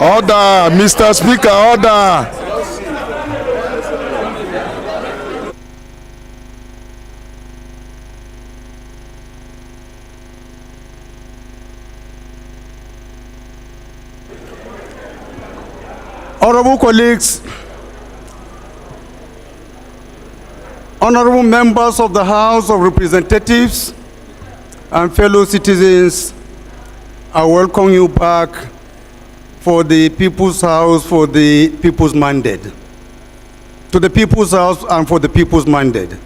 Order, Mr. Speaker, order. Honorable colleagues, honorable members of the House of Representatives and fellow citizens, I welcome you back for the People's House for the People's Mandate. To the People's House and for the People's Mandate.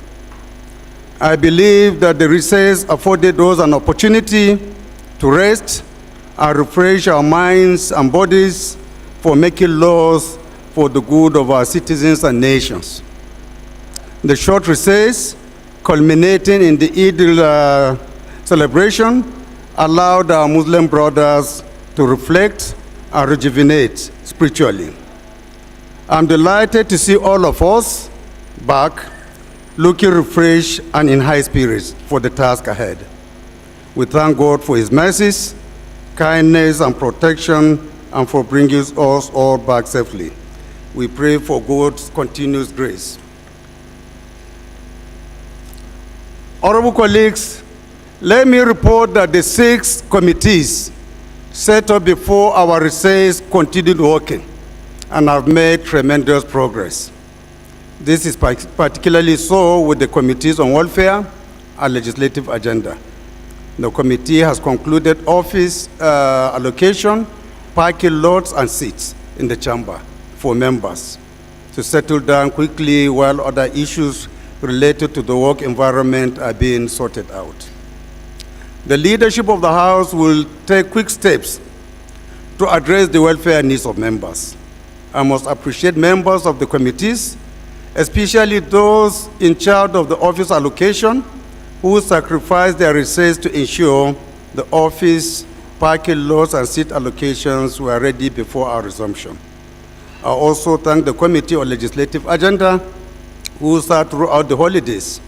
I believe that the recess afforded us an opportunity to rest and refresh our minds and bodies for making laws for the good of our citizens and nations. The short recess, culminating in the Eid celebration, allowed our Muslim brothers to reflect and rejuvenate spiritually. I'm delighted to see all of us back, looking refreshed and in high spirits for the task ahead. We thank God for his mercies, kindness, and protection, and for bringing us all back safely. We pray for God's continuous grace. Honorable colleagues, let me report that the 6 committees set up before our recess continued working and have made tremendous progress. This is particularly so with the committees on welfare and legislative agenda. The committee has concluded office allocation, parking lots, and seats in the chamber for members to settle down quickly while other issues related to the work environment are being sorted out. The leadership of the House will take quick steps to address the welfare needs of members. I must appreciate members of the committees, especially those in charge of the office allocation, who sacrificed their recess to ensure the office, parking lots, and seat allocations were ready before our resumption. I also thank the Committee on Legislative Agenda, who sat throughout the holidays.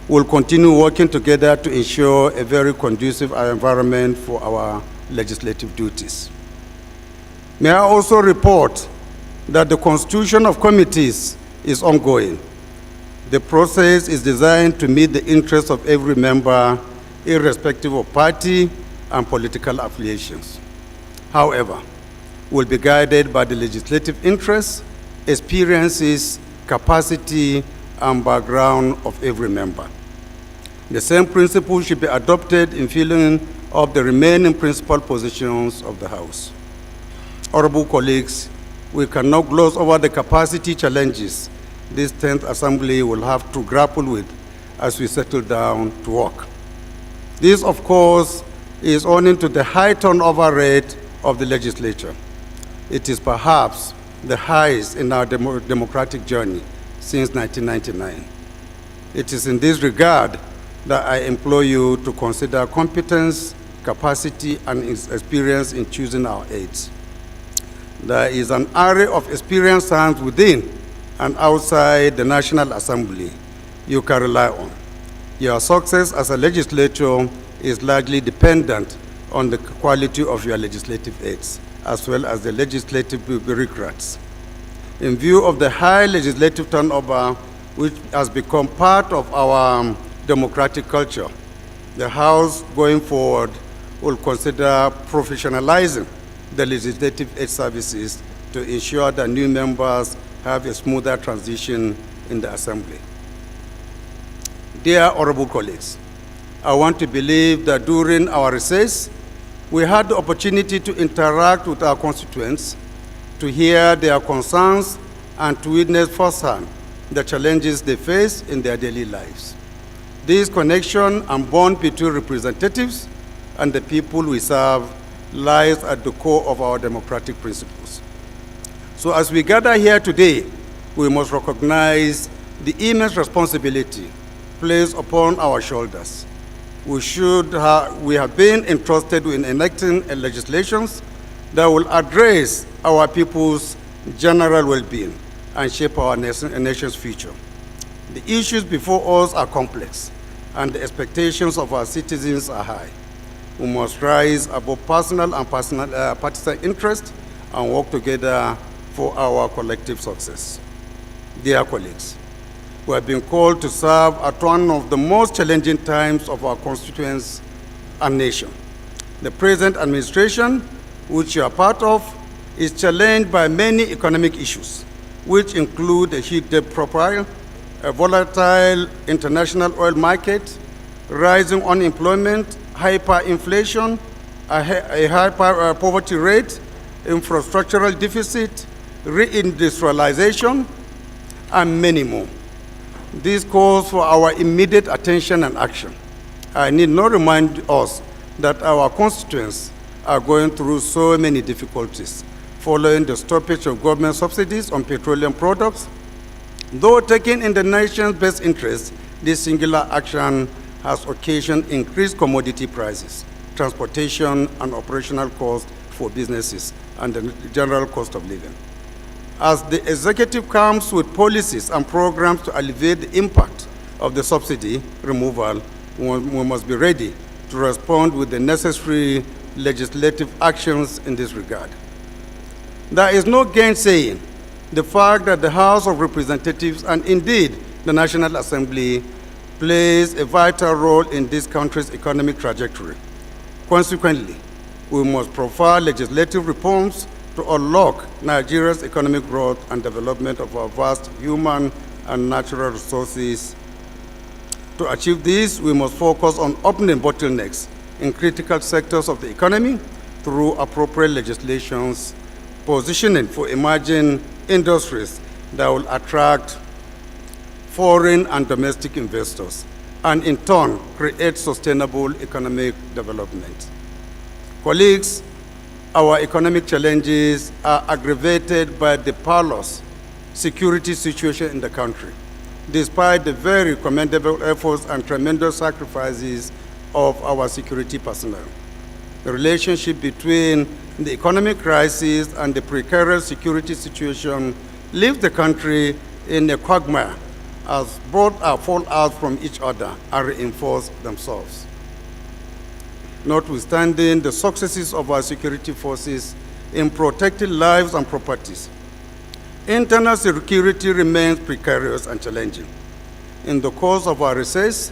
We'll continue working together to ensure a very conducive environment for our legislative duties. May I also report that the constitution of committees is ongoing. The process is designed to meet the interests of every member, irrespective of party and political affiliations. However, we'll be guided by the legislative interests, experiences, capacity, and background of every member. The same principle should be adopted in filling up the remaining principal positions of the House. Honorable colleagues, we cannot gloss over the capacity challenges this 10th Assembly will have to grapple with as we settle down to work. This, of course, is owing to the high turnover rate of the legislature. It is perhaps the highest in our democratic journey since 1999. It is in this regard that I implore you to consider competence, capacity, and experience in choosing our aides. There is an array of experienced hands within and outside the National Assembly you can rely on. Your success as a legislator is largely dependent on the quality of your legislative aides, as well as the legislative bureaucrats. In view of the high legislative turnover, which has become part of our democratic culture, the House going forward will consider professionalizing the legislative aid services to ensure that new members have a smoother transition in the Assembly. Dear honorable colleagues, I want to believe that during our recess, we had the opportunity to interact with our constituents, to hear their concerns, and to witness firsthand the challenges they face in their daily lives. This connection and bond between representatives and the people we serve lies at the core of our democratic principles. So as we gather here today, we must recognize the immense responsibility placed upon our shoulders. We have been entrusted with enacting legislations that will address our people's general well-being and shape our nation's future. The issues before us are complex, and the expectations of our citizens are high. We must rise above personal and partisan interest and work together for our collective success. Dear colleagues, we have been called to serve at one of the most challenging times of our constituents and nation. The present administration, which you are part of, is challenged by many economic issues, which include a heat debt profile, a volatile international oil market, rising unemployment, hyperinflation, a high poverty rate, infrastructural deficit, reindustrialization, and many more. This calls for our immediate attention and action. I need not remind us that our constituents are going through so many difficulties following the stoppage of government subsidies on petroleum products. Though taken in the nation's best interest, this singular action has occasioned increased commodity prices, transportation and operational costs for businesses, and the general cost of living. As the executive comes with policies and programs to alleviate the impact of the subsidy removal, we must be ready to respond with the necessary legislative actions in this regard. There is no gainsaying the fact that the House of Representatives and indeed the National Assembly plays a vital role in this country's economic trajectory. Consequently, we must profile legislative reforms to unlock Nigeria's economic growth and development of our vast human and natural resources. To achieve this, we must focus on opening bottlenecks in critical sectors of the economy through appropriate legislations, positioning for emerging industries that will attract foreign and domestic investors, and in turn create sustainable economic development. Colleagues, our economic challenges are aggravated by the perilous security situation in the country, despite the very commendable efforts and tremendous sacrifices of our security personnel. The relationship between the economic crisis and the precarious security situation leaves the country in a quagmire as both are fall out from each other and reinforce themselves. Notwithstanding the successes of our security forces in protecting lives and properties, internal security remains precarious and challenging. In the course of our recess,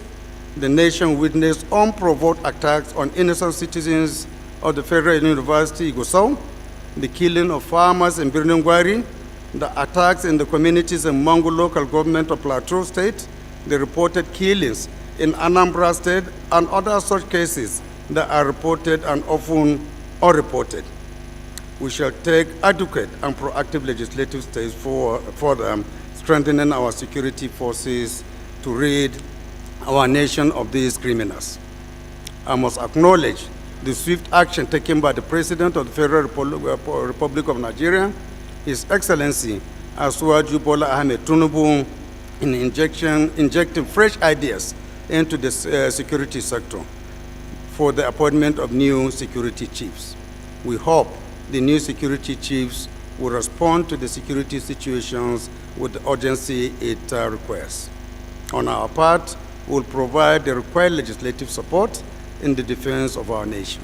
the nation witnessed unprovoked attacks on innocent citizens of the Federal University, Gusau, the killing of farmers in Birnin Gwari, the attacks in the communities in Mangu local government of Plateau State, the reported killings in Anambra State, and other such cases that are reported and often unreported. We shall take adequate and proactive legislative steps for them, strengthening our security forces to rid our nation of these criminals. I must acknowledge the swift action taken by the President of the Federal Republic of Nigeria, His Excellency Asuwaju Bola Ahmed Tinubu, in injecting fresh ideas into the security sector for the appointment of new security chiefs. We hope the new security chiefs will respond to the security situations with the urgency it requires. On our part, we will provide the required legislative support in the defense of our nation.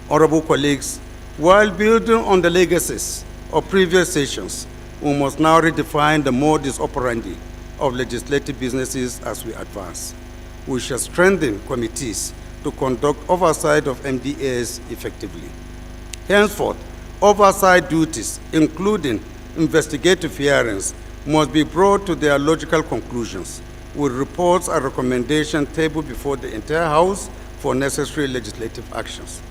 Honorable colleagues, while building on the legacies of previous sessions, we must now redefine the modus operandi of legislative businesses as we advance. We shall strengthen committees to conduct oversight of MDAs effectively. Henceforth, oversight duties, including investigative hearings, must be brought to their logical conclusions, with reports and recommendations tabled before the entire House for necessary legislative actions.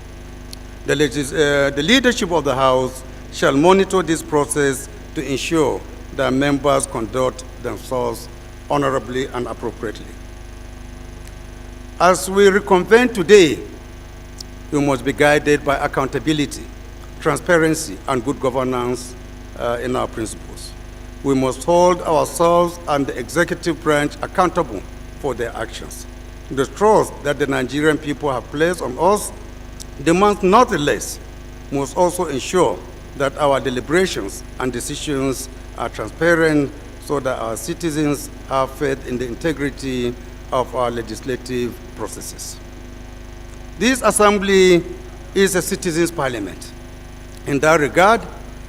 The leadership of the House shall monitor this process to ensure that members conduct themselves honorably and appropriately. As we reconvene today, we must be guided by accountability, transparency, and good governance in our principles. We must hold ourselves and the executive branch accountable for their actions. The trust that the Nigerian people have placed on us demands nothing less. We must also ensure that our deliberations and decisions are transparent so that our citizens have faith in the integrity of our legislative processes. This assembly is a citizens' parliament. In that regard,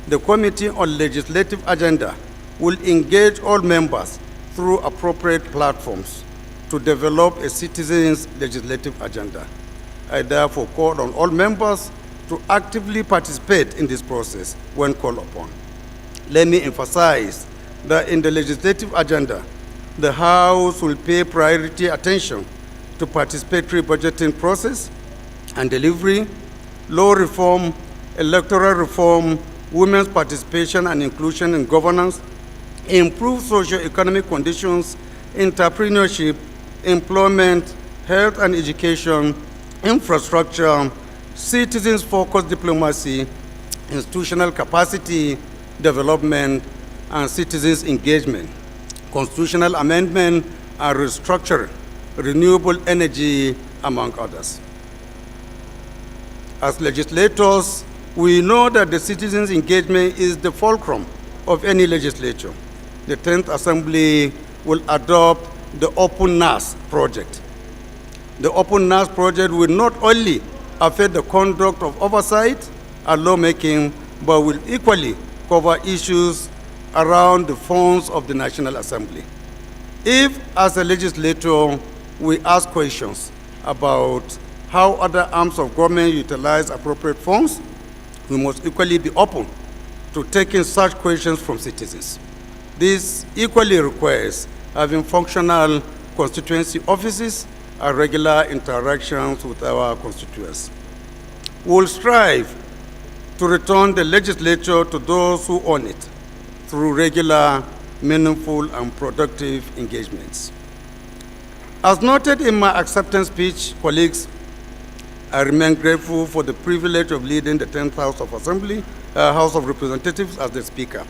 the Committee on Legislative Agenda will engage all members through appropriate platforms to develop a citizens' legislative agenda. I therefore call on all members to actively participate in this process when called upon. Let me emphasize that in the legislative agenda, the House will pay priority attention to participatory budgeting process and delivery, law reform, electoral reform, women's participation and inclusion in governance, improved socio-economic conditions, entrepreneurship, employment, health and education, infrastructure, citizens-focused diplomacy, institutional capacity development, and citizens' engagement, constitutional amendment and restructuring, renewable energy, among others. As legislators, we know that the citizens' engagement is the fulcrum of any legislature. The 10th Assembly will adopt the Open NAS project. The Open NAS project will not only affect the conduct of oversight and lawmaking, but will equally cover issues around the funds of the National Assembly. If, as a legislator, we ask questions about how other arms of government utilize appropriate funds, we must equally be open to taking such questions from citizens. This equally requires having functional constituency offices and regular interactions with our constituents. We will strive to return the legislature to those who own it through regular, meaningful, and productive engagements. As noted in my acceptance speech, colleagues, I remain grateful for the privilege of leading the 10th House of Representatives as the Speaker.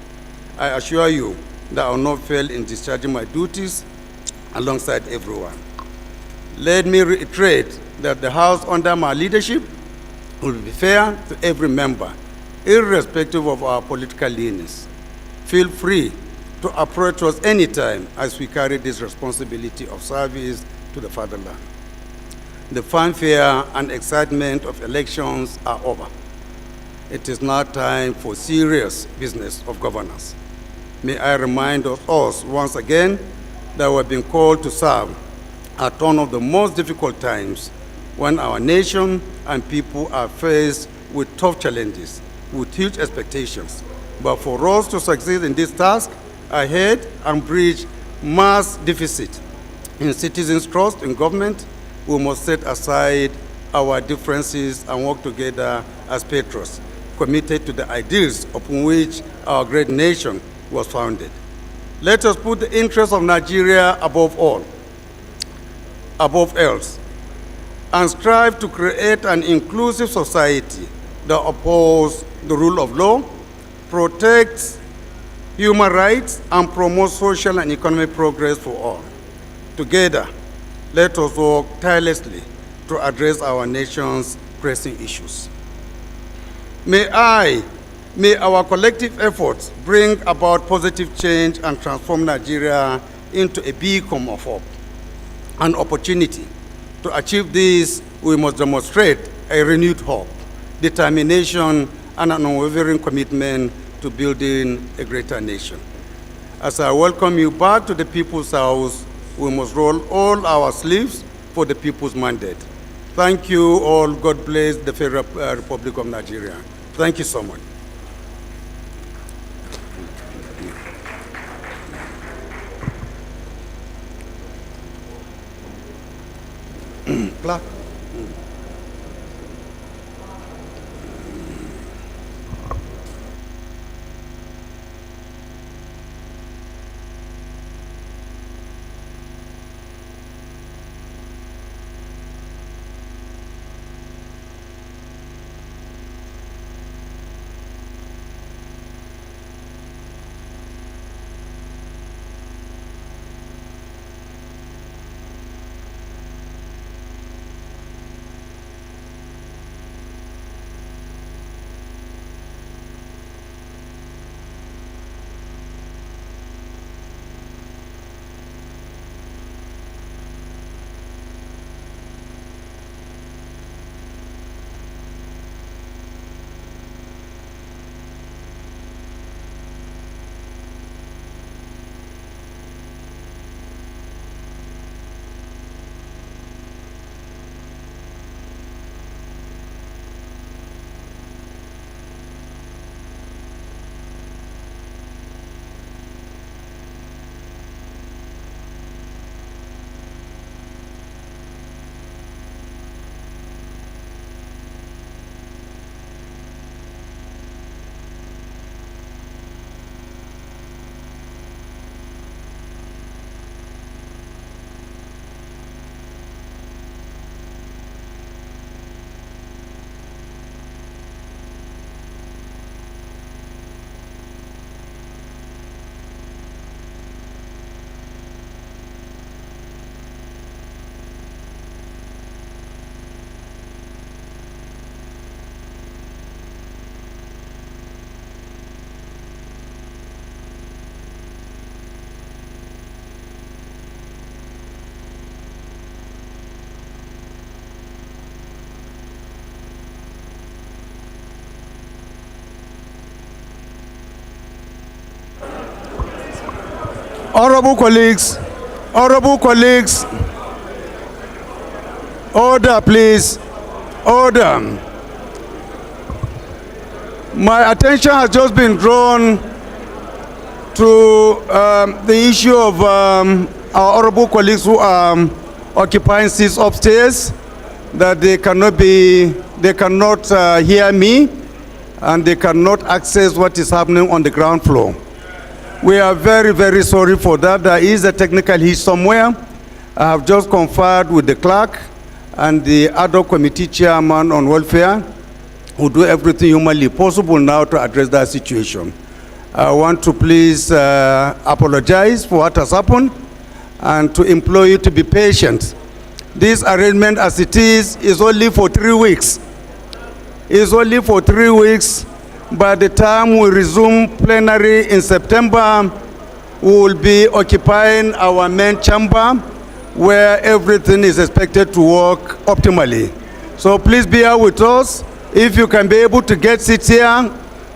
I assure you that I will not fail in discharging my duties alongside everyone. Let me reiterate that the House under my leadership will be fair to every member, irrespective of our political leanings. Feel free to approach us anytime as we carry this responsibility of service to the fatherland. The fanfare and excitement of elections are over. It is now time for serious business of governance. May I remind us once again that we have been called to serve at one of the most difficult times when our nation and people are faced with tough challenges, with huge expectations. But for us to succeed in this task ahead and bridge mass deficit in citizens' trust in government, we must set aside our differences and work together as patriots, committed to the ideals upon which our great nation was founded. Let us put the interests of Nigeria above else, and strive to create an inclusive society that upholds the rule of law, protects human rights, and promotes social and economic progress for all. Together, let us work tirelessly to address our nation's pressing issues. May our collective efforts bring about positive change and transform Nigeria into a beacon of hope and opportunity. To achieve this, we must demonstrate a renewed hope, determination, and an unwavering commitment to building a greater nation. As I welcome you back to the People's House, we must roll all our sleeves for the people's mandate. Thank you all. God bless the Federal Republic of Nigeria. Thank you so much. Clap. Honorable colleagues, order please, order. My attention has just been drawn to the issue of our honorable colleagues who are occupying seats upstairs, that they cannot hear me and they cannot access what is happening on the ground floor. We are very, very sorry for that. There is a technical hitch somewhere. I have just conferred with the clerk and the ad hoc committee chairman on welfare, who do everything humanly possible now to address that situation. I want to please apologize for what has happened and to implore you to be patient. This arrangement as it is only for 3 weeks. It's only for 3 weeks. By the time we resume plenary in September, we will be occupying our main chamber where everything is expected to work optimally. So please bear with us. If you can be able to get seats here,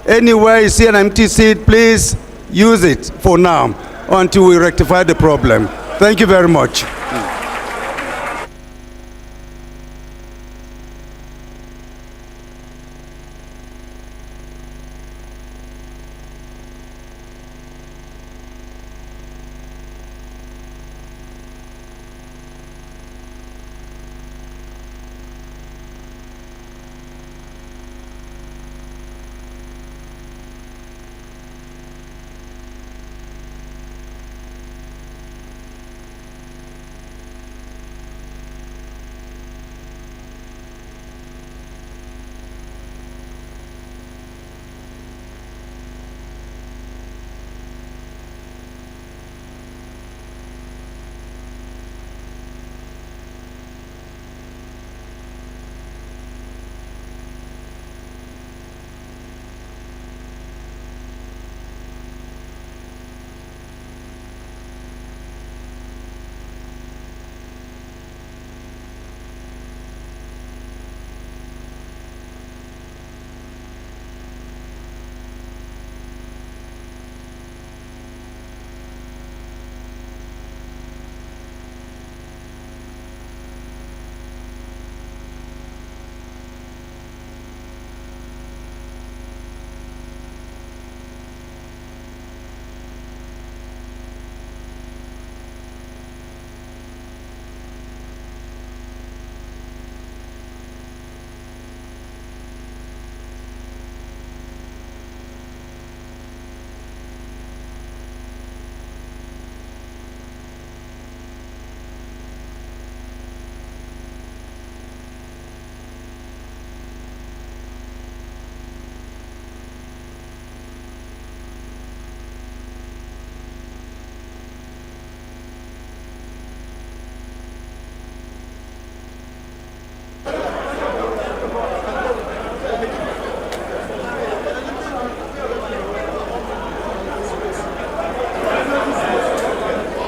anywhere you see an empty seat, please use it for now until we rectify the problem. Thank you very much.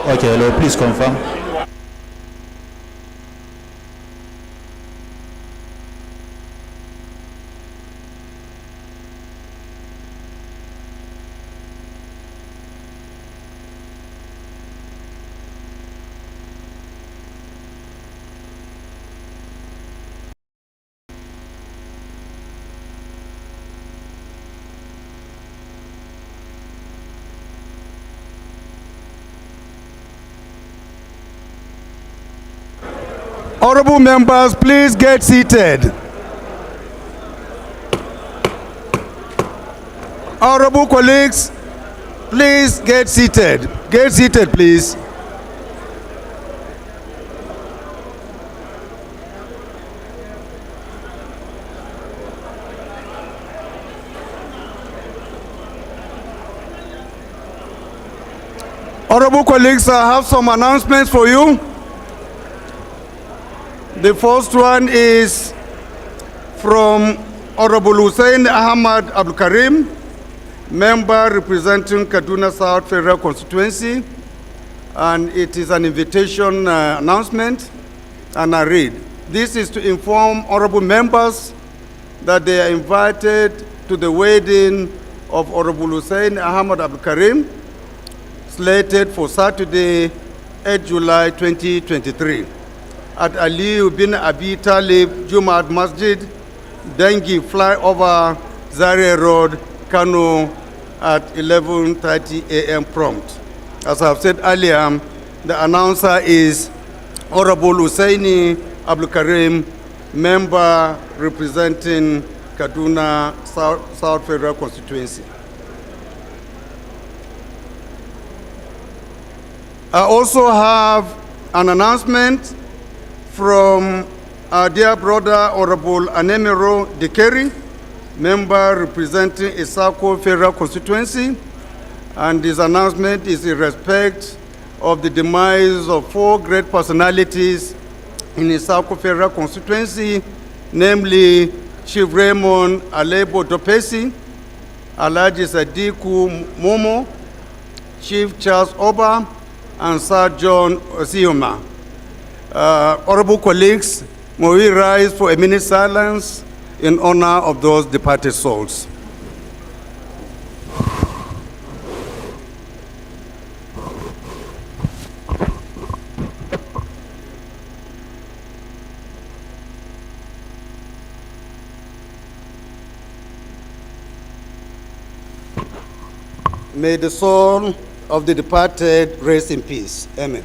Okay, hello, please confirm. Honorable members, please get seated. Honorable colleagues, please get seated. Get seated, please. Honorable colleagues, I have some announcements for you. The first one is from Honorable Hussein Ahmad Abdul Karim, member representing Kaduna South Federal Constituency, and it is an invitation announcement, and I read. This is to inform honorable members that they are invited to the wedding of Honorable Hussein Ahmad Abdul Karim, slated for Saturday, 8 July 2023 at Aliyu bin Abi Talib Jumaat Masjid, Dengi Flyover, Zaria Road, Kano at 11:30 a.m. prompt. As I've said earlier, the announcer is Honorable Hussaini Abdul Karim, member representing Kaduna South Federal Constituency. I also have an announcement from our dear brother, Honorable Anemiro Dekeri, member representing Isako Federal Constituency, and this announcement is in respect of the demise of 4 great personalities in Isako Federal Constituency, namely Chief Raymond Alebo Topesi, Alhaji Sadiku Momo, Chief Charles Oba, and Sir John Osioma. Honorable colleagues, may we rise for a minute silence in honor of those departed souls. May the soul of the departed rest in peace. Amen.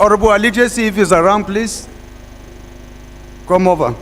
Honorable Alicia, see if he's around, please. Come over.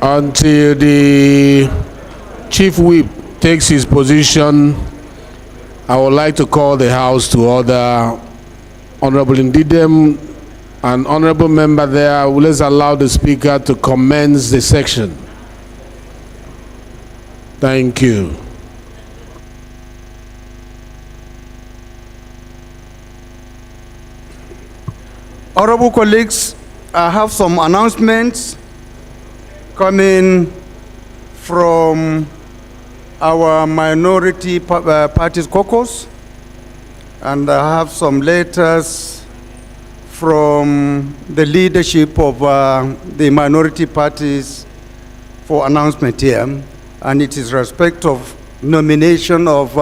Until the Chief Whip takes his position, I would like to call the House to order. Honorable Ndidem, an honorable member there, let's allow the Speaker to commence the section. Thank you. Honorable colleagues, I have some announcements coming from our minority parties caucus, and I have some letters from the leadership of the minority parties for announcement here, and it is respect of nomination of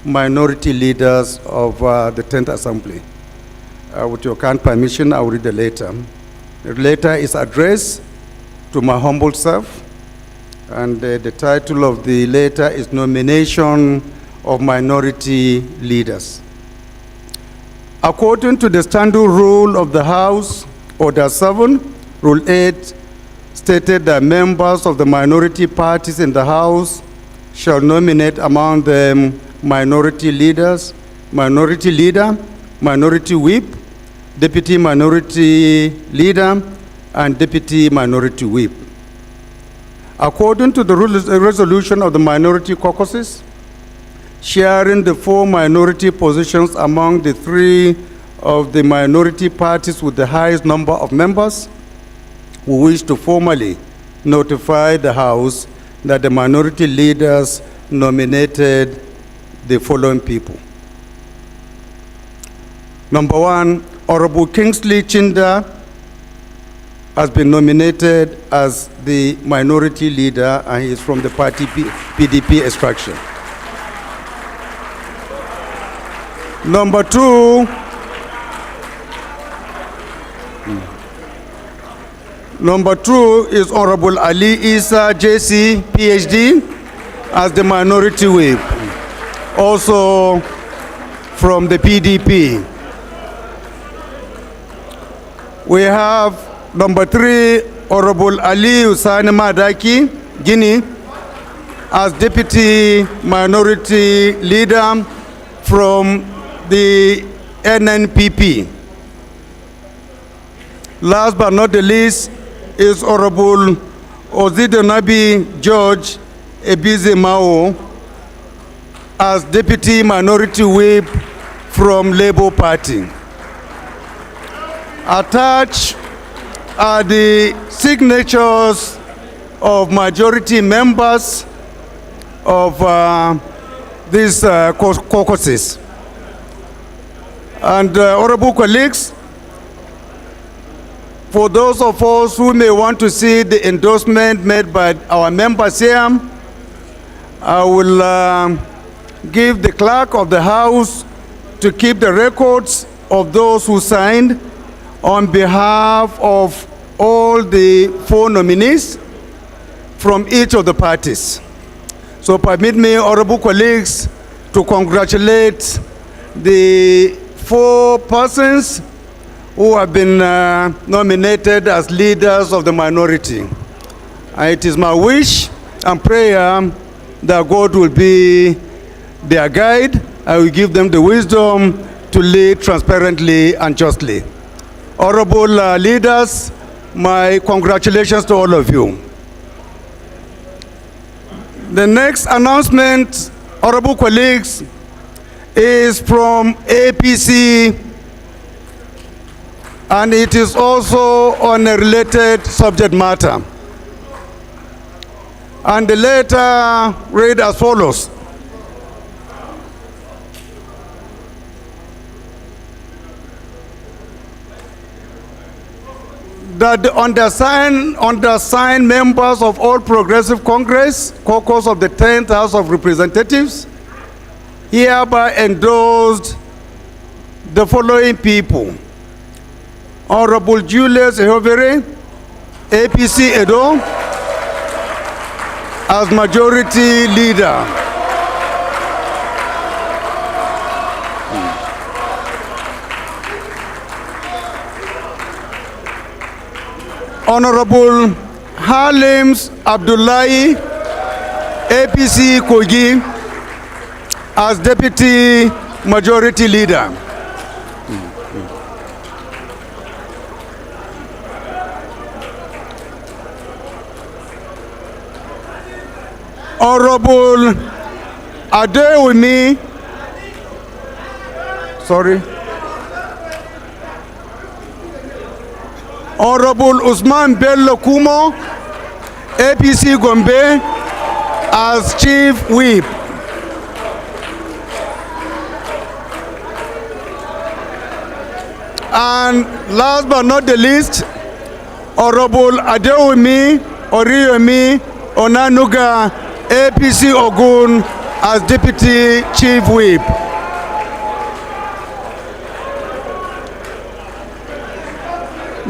minority leaders of the 10th Assembly. With your kind permission, I will read the letter. The letter is addressed to my humble self, and the title of the letter is Nomination of Minority Leaders. According to the standing rule of the House, Order 7, Rule 8, stated that members of the minority parties in the House shall nominate among them minority leaders, minority leader, minority whip, deputy minority leader, and deputy minority whip. According to the resolution of the minority caucuses, sharing the 4 minority positions among the 3 of the minority parties with the highest number of members, we wish to formally notify the House that the minority leaders nominated the following people. Number 1, Honorable Kingsley Chinda has been nominated as the minority leader, and he is from the party PDP extraction. Number 2, is Honorable Ali Isa JC, PhD, as the minority whip, also from the PDP. We have number 3, Honorable Ali Hussaini Madaki, Guinea, as deputy minority leader from the NNPP. Last but not the least is Honorable Ozidonabi George Ebize Mao as deputy minority whip from Labour Party. Attached are the signatures of majority members of these caucuses. And honorable colleagues, for those of us who may want to see the endorsement made by our members here, I will give the clerk of the House to keep the records of those who signed on behalf of all the 4 nominees from each of the parties. So permit me, honorable colleagues, to congratulate the 4 persons who have been nominated as leaders of the minority. And it is my wish and prayer that God will be their guide. I will give them the wisdom to lead transparently and justly. Honorable leaders, my congratulations to all of you. The next announcement, honorable colleagues, is from APC, and it is also on a related subject matter. And the letter read as follows. That the undersigned members of All Progressive Congress, caucus of the 10th House of Representatives, hereby endorsed the following people. Honorable Julius Ehovere, APC Edo, as majority leader. Honorable Halims Abdullahi, APC Kogi, as Deputy Majority Leader. Honorable Adewumi, Honorable Usman Bello Kumo, APC Gombe, as Chief Whip. And last but not the least, Honorable Adewumi Oriyomi Onanuga, APC Ogun, as Deputy Chief Whip.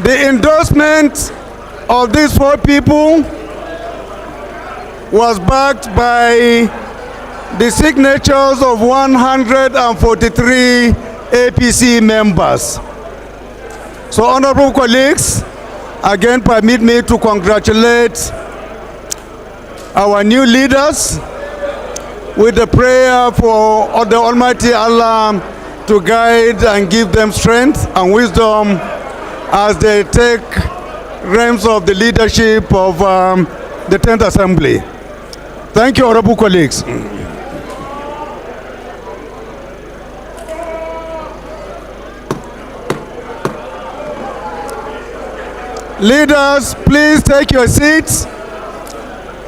The endorsement of these 4 people was backed by the signatures of 143 APC members. So, honorable colleagues, again permit me to congratulate our new leaders with the prayer for the Almighty Allah to guide and give them strength and wisdom as they take realms of the leadership of the 10th Assembly. Thank you, honorable colleagues. Leaders, please take your seats.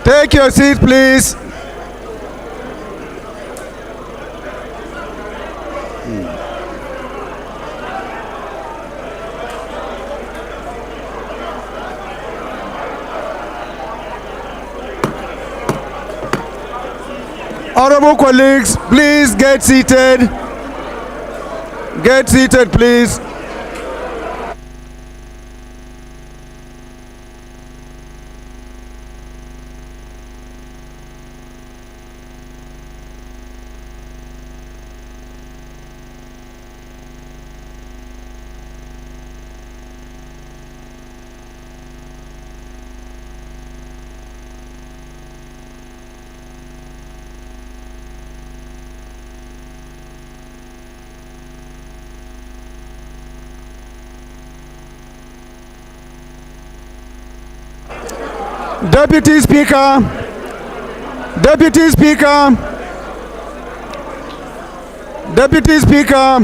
Take your seats, please. Honorable colleagues, please get seated. Get seated, please. Deputy Speaker, Deputy Speaker, Deputy Speaker.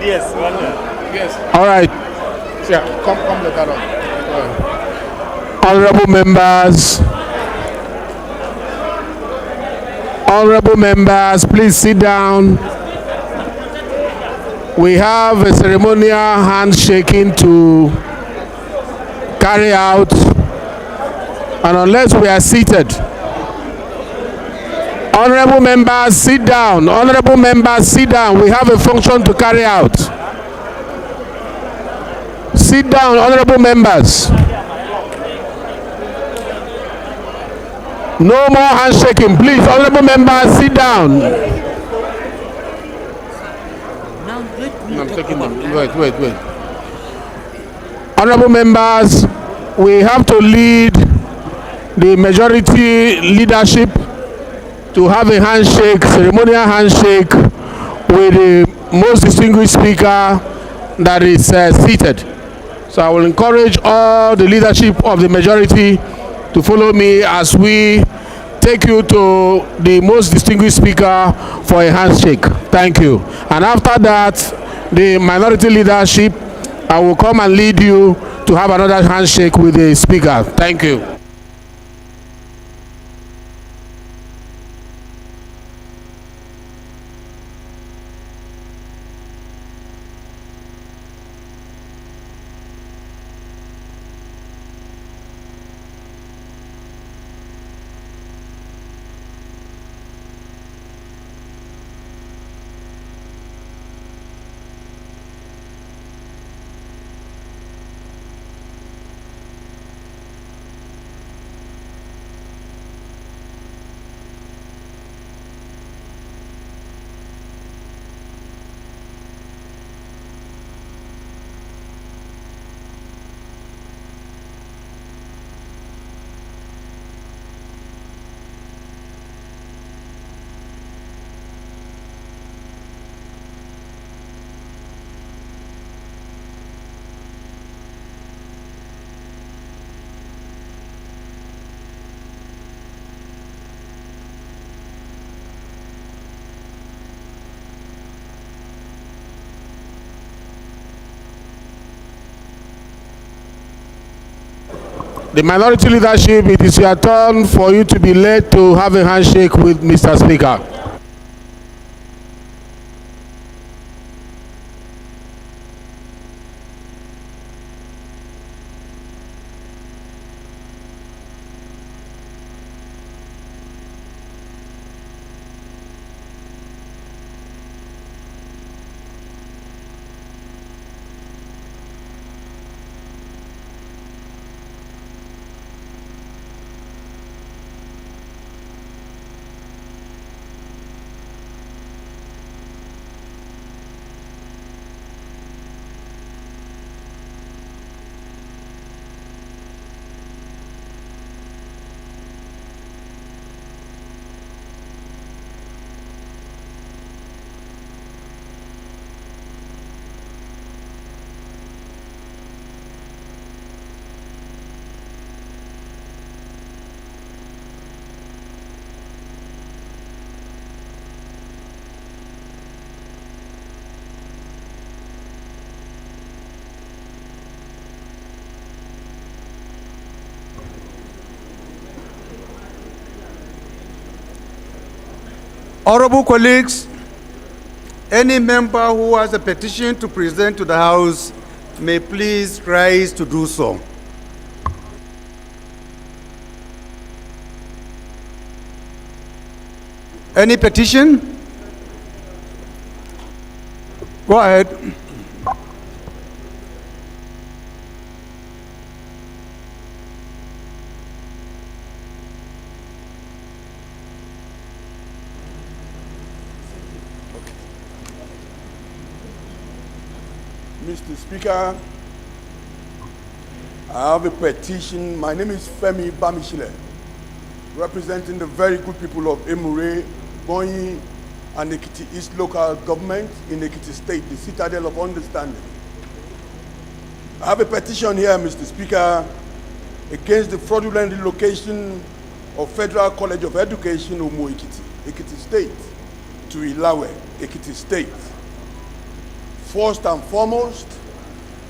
Yes. Yes. All right. Yeah, come let that up. Honorable members, please sit down. We have a ceremonial handshaking to carry out, and unless we are seated, honorable members, sit down. Honorable members, sit down. We have a function to carry out. Sit down, honorable members. No more handshaking, please. Honorable members, sit down. I'm taking them. Wait. Honorable members, we have to lead the majority leadership to have a handshake, ceremonial handshake, with the most distinguished speaker that is seated. So I will encourage all the leadership of the majority to follow me as we take you to the most distinguished speaker for a handshake. Thank you. And after that, the minority leadership, I will come and lead you to have another handshake with the speaker. Thank you. The minority leadership, it is your turn for you to be led to have a handshake with Mr. Speaker. Honorable colleagues, any member who has a petition to present to the House may please rise to do so. Any petition? Go ahead. Mr. Speaker, I have a petition. My name is Femi Bamishile, representing the very good people of Emure, Bonyi, and Ekiti East local government in Ekiti State, the citadel of understanding. I have a petition here, Mr. Speaker, against the fraudulent relocation of Federal College of Education, Omo Ekiti, Ekiti State, to Ilawe, Ekiti State. First and foremost,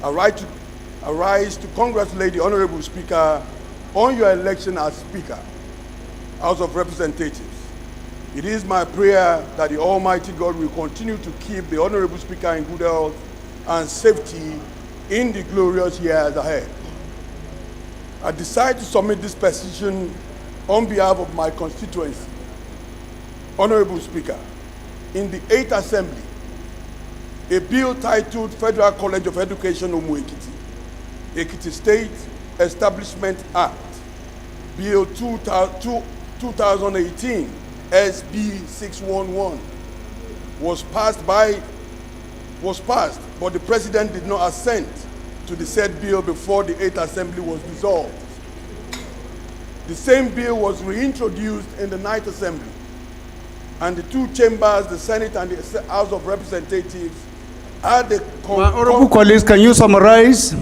I rise to congratulate the Honorable Speaker on your election as Speaker, House of Representatives. It is my prayer that the Almighty God will continue to keep the Honorable Speaker in good health and safety in the glorious years ahead. I decide to submit this petition on behalf of my constituency. Honorable Speaker, in the 8th Assembly, a bill titled Federal College of Education Omo Ekiti, Ekiti State Establishment Act, Bill 2018, SB 611, was passed, but the president did not assent to the said bill before the 8th Assembly was dissolved. The same bill was reintroduced in the 9th Assembly, and the two chambers, the Senate and the House of Representatives, had the My honorable colleagues, can you summarize?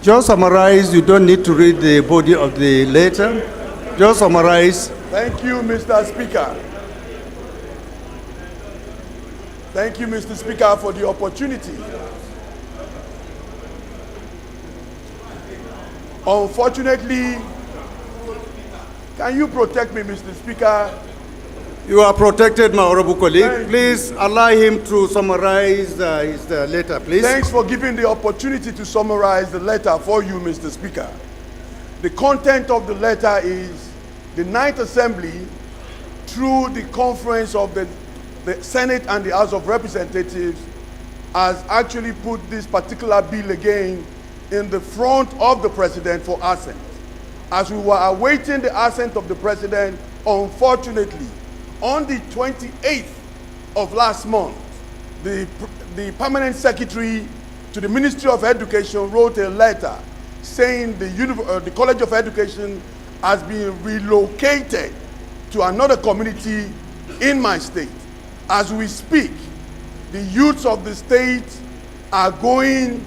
Just summarize. You don't need to read the body of the letter. Just summarize. Thank you, Mr. Speaker. Thank you, Mr. Speaker, for the opportunity. Unfortunately, can you protect me, Mr. Speaker? You are protected, my honorable colleague. Thank Please allow him to summarize his letter, please. Thanks for giving the opportunity to summarize the letter for you, Mr. Speaker. The content of the letter is the 9th Assembly, through the conference of the Senate and the House of Representatives, has actually put this particular bill again in the front of the president for assent. As we were awaiting the assent of the president, unfortunately, on the 28th of last month, the permanent secretary to the Ministry of Education wrote a letter saying the College of Education has been relocated to another community in my state. As we speak, the youths of the state are going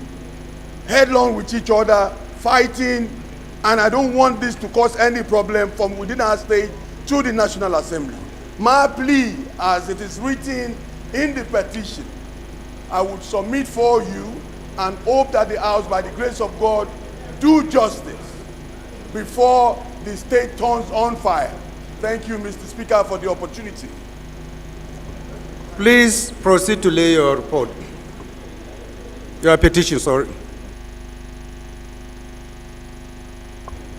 headlong with each other, fighting, and I don't want this to cause any problem from within our state to the National Assembly. My plea, as it is written in the petition, I would submit for you and hope that the House, by the grace of God, do justice before the state turns on fire. Thank you, Mr. Speaker, for the opportunity. Please proceed to lay your report. Your petition, sorry.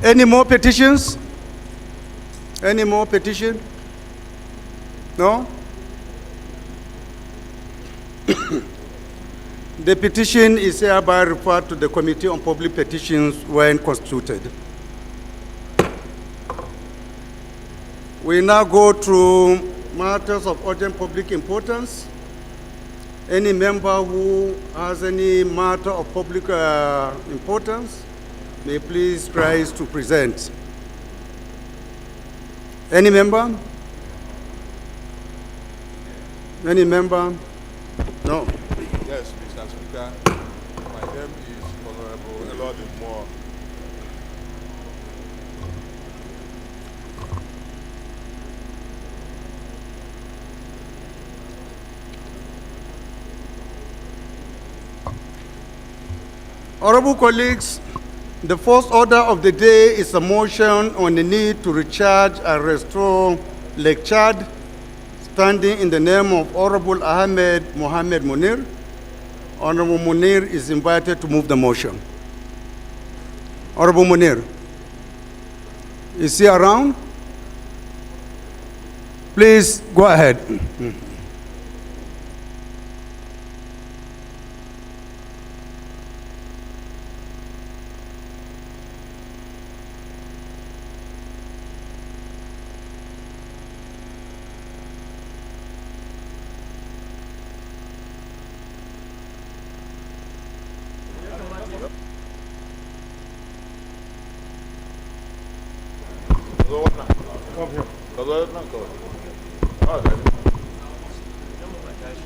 Any more petitions? Any more petition? No? The petition is hereby referred to the Committee on Public Petitions when constituted. We now go through matters of urgent public importance. Any member who has any matter of public importance may please rise to present. Any member? Any member? No. Yes, Mr. Speaker. My name is Honorable Elodie Moore. Honorable colleagues, the first order of the day is a motion on the need to recharge and restore Lake Chad, standing in the name of Honorable Ahmed Mohamed Munir. Honorable Munir is invited to move the motion. Honorable Munir, is he around? Please go ahead.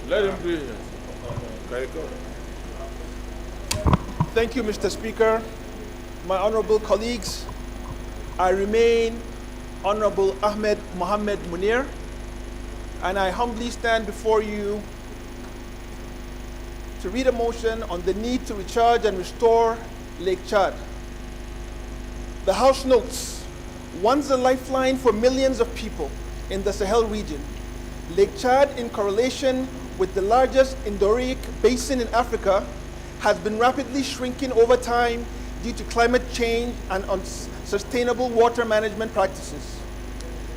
Let him do it. Okay, go. Thank you, Mr. Speaker. My honorable colleagues, I remain Honorable Ahmed Mohamed Munir, and I humbly stand before you to read a motion on the need to recharge and restore Lake Chad. The House notes, once a lifeline for millions of people in the Sahel region, Lake Chad, in correlation with the largest endorheic basin in Africa, has been rapidly shrinking over time due to climate change and unsustainable water management practices.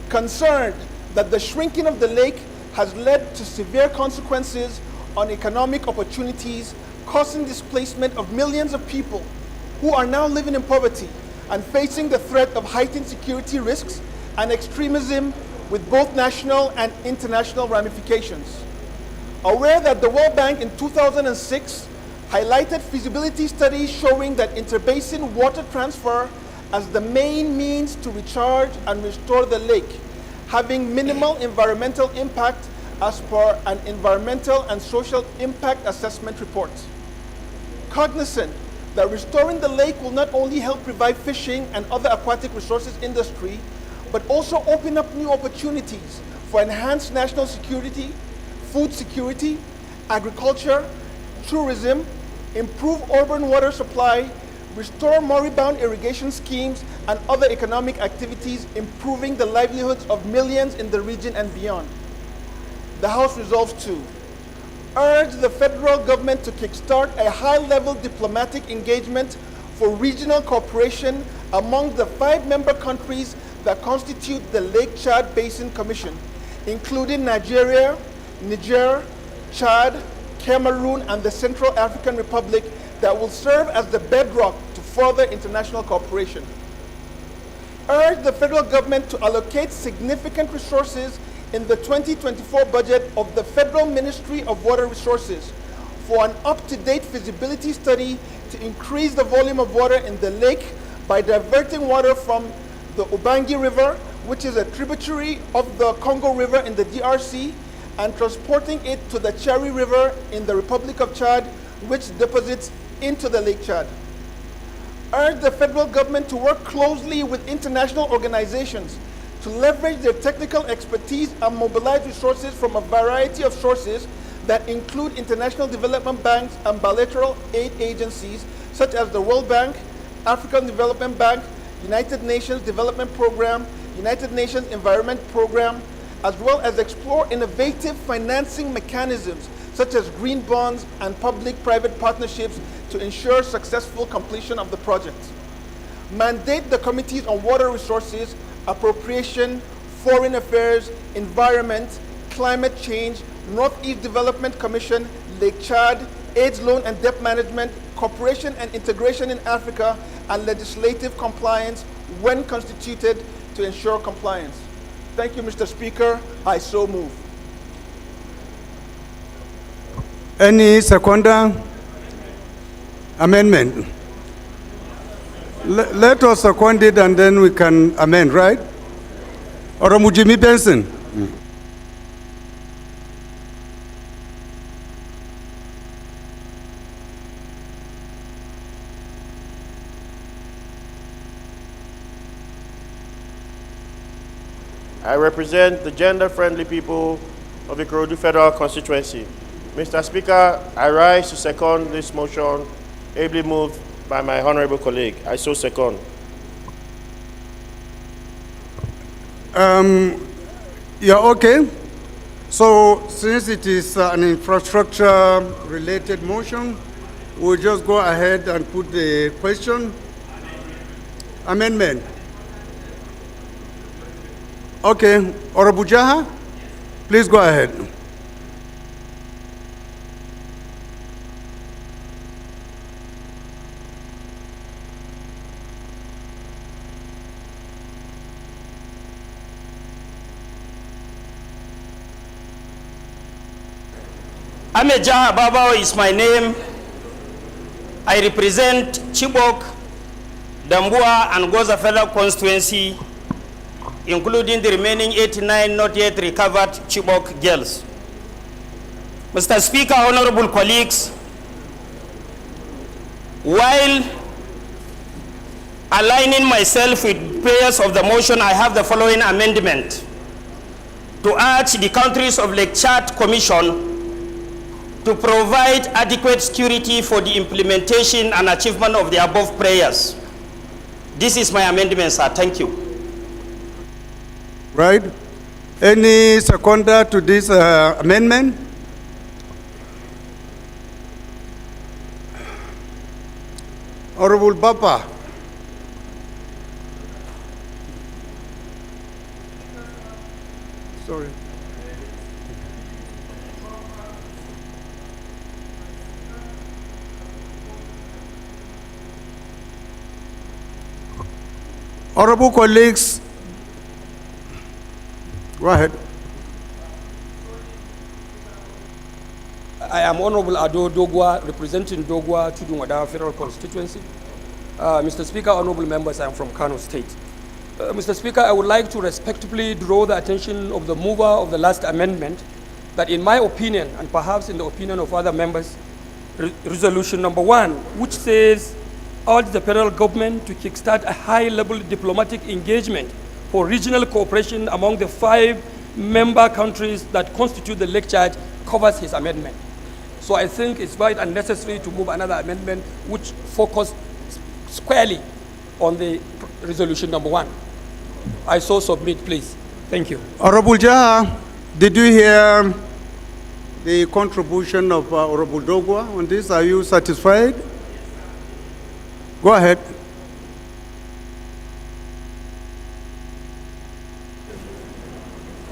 Concerned that the shrinking of the lake has led to severe consequences on economic opportunities, causing displacement of millions of people who are now living in poverty and facing the threat of heightened security risks, and extremism with both national and international ramifications. Aware that the World Bank in 2006 highlighted feasibility studies showing that interbasin water transfer as the main means to recharge and restore the lake, having minimal environmental impact as per an environmental and social impact assessment report. Cognizant that restoring the lake will not only help revive fishing and other aquatic resources industry, but also open up new opportunities for enhanced national security, food security, agriculture, tourism, improve urban water supply, restore moribund irrigation schemes, and other economic activities, improving the livelihoods of millions in the region and beyond. The House resolves to urge the federal government to kickstart a high-level diplomatic engagement for regional cooperation among the 5 member countries that constitute the Lake Chad Basin Commission, including Nigeria, Niger, Chad, Cameroon, and the Central African Republic, that will serve as the bedrock to further international cooperation. Urge the federal government to allocate significant resources in the 2024 budget of the Federal Ministry of Water Resources for an up-to-date feasibility study to increase the volume of water in the lake by diverting water from the Ubangi River, which is a tributary of the Congo River in the DRC, and transporting it to the Cherry River in the Republic of Chad, which deposits into the Lake Chad. Urge the federal government to work closely with international organizations to leverage their technical expertise and mobilize resources from a variety of sources that include international development banks and bilateral aid agencies such as the World Bank, African Development Bank, United Nations Development Program, United Nations Environment Program, as well as explore innovative financing mechanisms such as green bonds and public-private partnerships to ensure successful completion of the project. Mandate the Committees on Water Resources, Appropriation, Foreign Affairs, Environment, Climate Change, Northeast Development Commission, Lake Chad, AIDS Loan and Debt Management, Cooperation and Integration in Africa, and legislative compliance when constituted to ensure compliance. Thank you, Mr. Speaker. I so move. Any seconder? Amendment? Let us second it and then we can amend, right? Honorable Jimmy Benson. I represent the gender-friendly people of the Ikorodu Federal Constituency. Mr. Speaker, I rise to second this motion, ably moved by my honorable colleague. I so second. Yeah, okay. So since it is an infrastructure-related motion, we'll just go ahead and put the question. Amendment. Okay, Honorable Jaha, please go ahead. Ameja Babao is my name. I represent Chibok, Dambua, and Goza Federal Constituency, including the remaining 89 not yet recovered Chibok girls. Mr. Speaker, honorable colleagues, while aligning myself with prayers of the motion, I have the following amendment: to urge the countries of Lake Chad Commission to provide adequate security for the implementation and achievement of the above prayers. This is my amendment, sir. Thank you. Right. Any seconder to this amendment? Honorable Bapa. Sorry. Honorable colleagues, Go ahead. I am Honorable Ado Dogwa, representing Dogwa Tudunwada Federal Constituency. Mr. Speaker, honorable members, I am from Kano State. Mr. Speaker, I would like to respectfully draw the attention of the mover of the last amendment that in my opinion, and perhaps in the opinion of other members, resolution number 1, which says, urge the federal government to kickstart a high-level diplomatic engagement for regional cooperation among the 5 member countries that constitute the Lake Chad, covers his amendment. So I think it's right and necessary to move another amendment which focused squarely on the resolution number 1. I so submit, please. Thank you. Honorable Jaha, did you hear the contribution of Honorable Dogwa on this? Are you satisfied? Go ahead.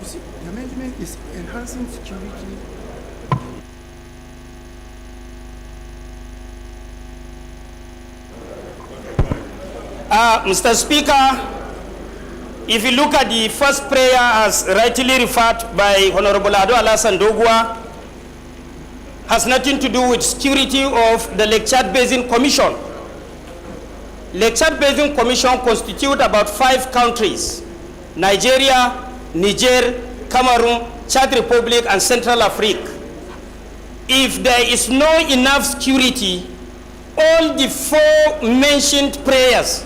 You see, the amendment is enhancing security. Mr. Speaker, if you look at the first prayer as rightly referred by Honorable Ado Alassane Dogwa, has nothing to do with security of the Lake Chad Basin Commission. Lake Chad Basin Commission constitutes about 5 countries: Nigeria, Niger, Cameroon, Chad Republic, and Central Africa. If there is no enough security, all the 4 mentioned prayers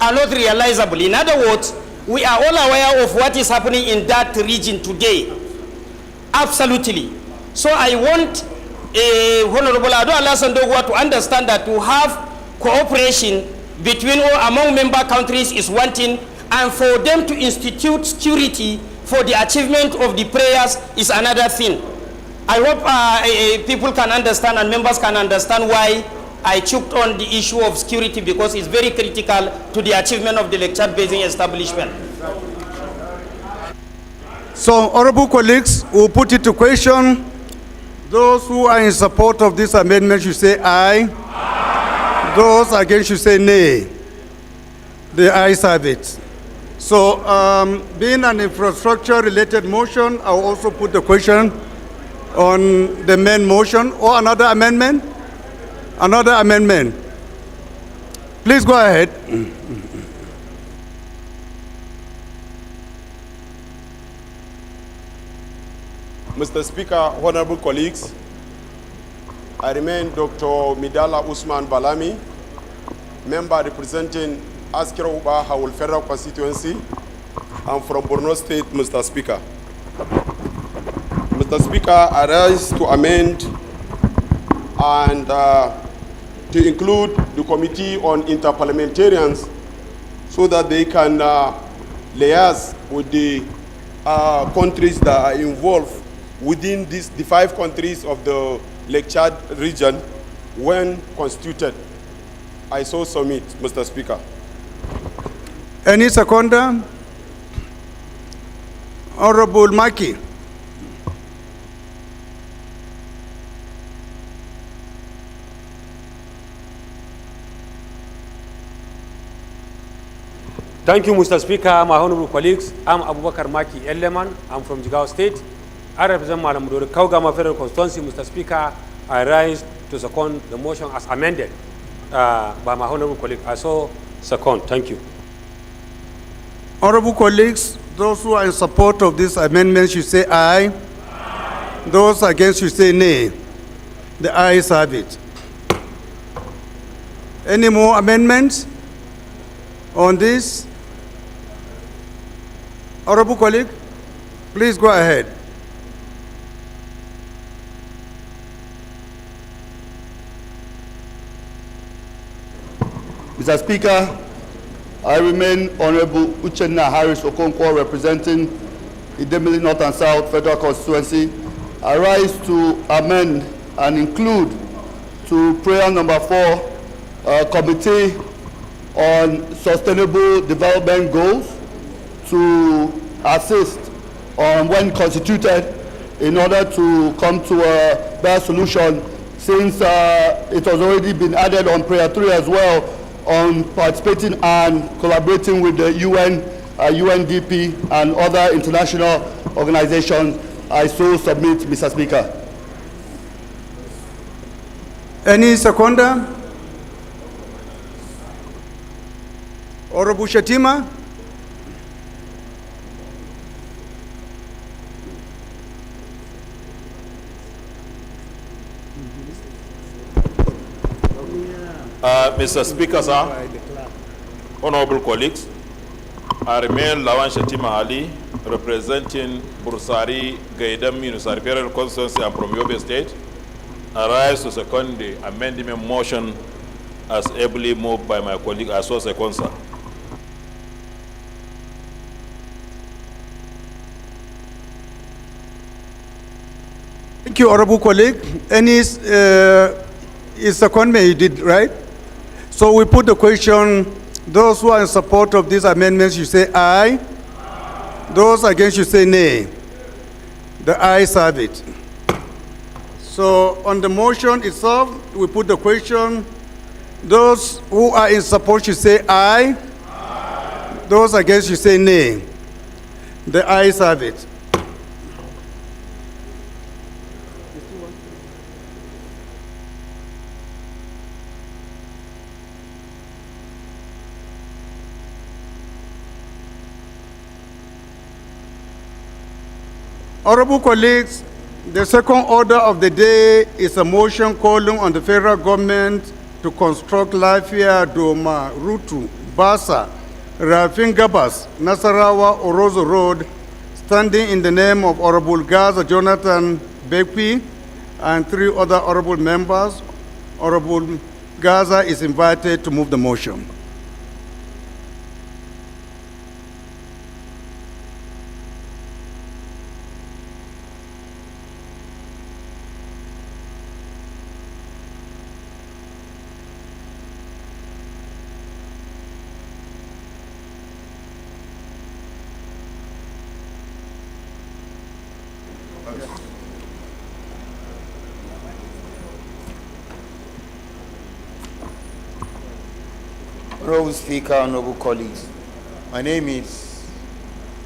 are not realizable. In other words, we are all aware of what is happening in that region today. Absolutely. So I want Honorable Ado Alassane Dogwa to understand that to have cooperation between or among member countries is one thing, and for them to institute security for the achievement of the prayers is another thing. I hope people can understand and members can understand why I choked on the issue of security, because it's very critical to the achievement of the Lake Chad Basin establishment. So, honorable colleagues, we'll put it to question. Those who are in support of this amendment should say aye. Aye. Those against should say nay. The ayes have it. So, being an infrastructure-related motion, I'll also put the question on the main motion. Or another amendment? Another amendment. Please go ahead. Mr. Speaker, honorable colleagues, I remain Dr. Midala Usman Balami, member representing Askira Uba Hawul Federal Constituency. I'm from Borno State, Mr. Speaker. Mr. Speaker, I rise to amend and to include the Committee on Interparliamentarians so that they can liaise with the countries that are involved within the 5 countries of the Lake Chad region when constituted. I so submit, Mr. Speaker. Any seconder? Honorable Maki. Thank you, Mr. Speaker. My honorable colleagues, I'm Abubakar Maki Eleman. I'm from Jigawa State. I represent Madam Kaugama Federal Constituency. Mr. Speaker, I rise to second the motion as amended by my honorable colleague. I so second. Thank you. Honorable colleagues, those who are in support of this amendment should say aye. Aye. Those against should say nay. The ayes have it. Any more amendments on this? Honorable colleague, please go ahead. Mr. Speaker, I remain Honorable Uchenna Harris Okonkwo, representing Idemili North and South Federal Constituency. I rise to amend and include to prayer number 4, Committee on Sustainable Development Goals to assist on when constituted in order to come to a better solution, since it has already been added on prayer 3 as well, on participating and collaborating with the UN, UNDP and other international organizations. I so submit, Mr. Speaker. Any seconder? Honorable Shatima? Mr. Speaker, sir, honorable colleagues, I remain Lawan Shatima Ali, representing Bursari, Gaidam, Unusari Federal Constituency, and from Yobe State. I rise to second the amendment motion as ably moved by my colleague, as well as second, sir. Thank you, honorable colleague. Any is secondment you did, right? So we put the question, those who are in support of these amendments, you say aye. Those against, you say nay. The ayes have it. So on the motion itself, we put the question, those who are in support, you say aye. Those against, you say nay. The ayes have it. Honorable colleagues, the second order of the day is a motion calling on the federal government to construct Lafia Doma Rutu, Basa, Rafin Gabas, Nasarawa, Orozo Road, standing in the name of Honorable Gaza Jonathan Bekwi and 3 other honorable members. Honorable Gaza is invited to move the motion. Honorable Speaker, honorable colleagues, my name is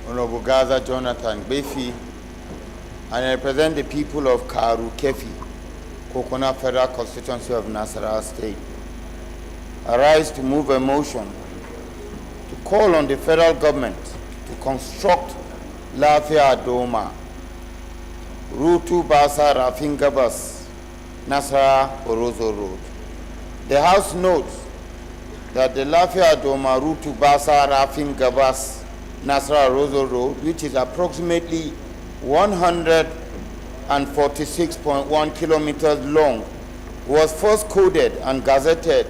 Honorable Gaza Jonathan Befi, and I represent the people of Karu Kefi, Kokona Federal Constituency of Nasarawa State. I rise to move a motion to call on the federal government to construct Lafia Doma, Rutu Basa Rafin Gabas, Nasarawa Orozo Road. The House notes that the Lafia Doma Rutu Basa Rafin Gabas Nasarawa Orozo Road, which is approximately 146.1 kilometers long, was first coded and gazetted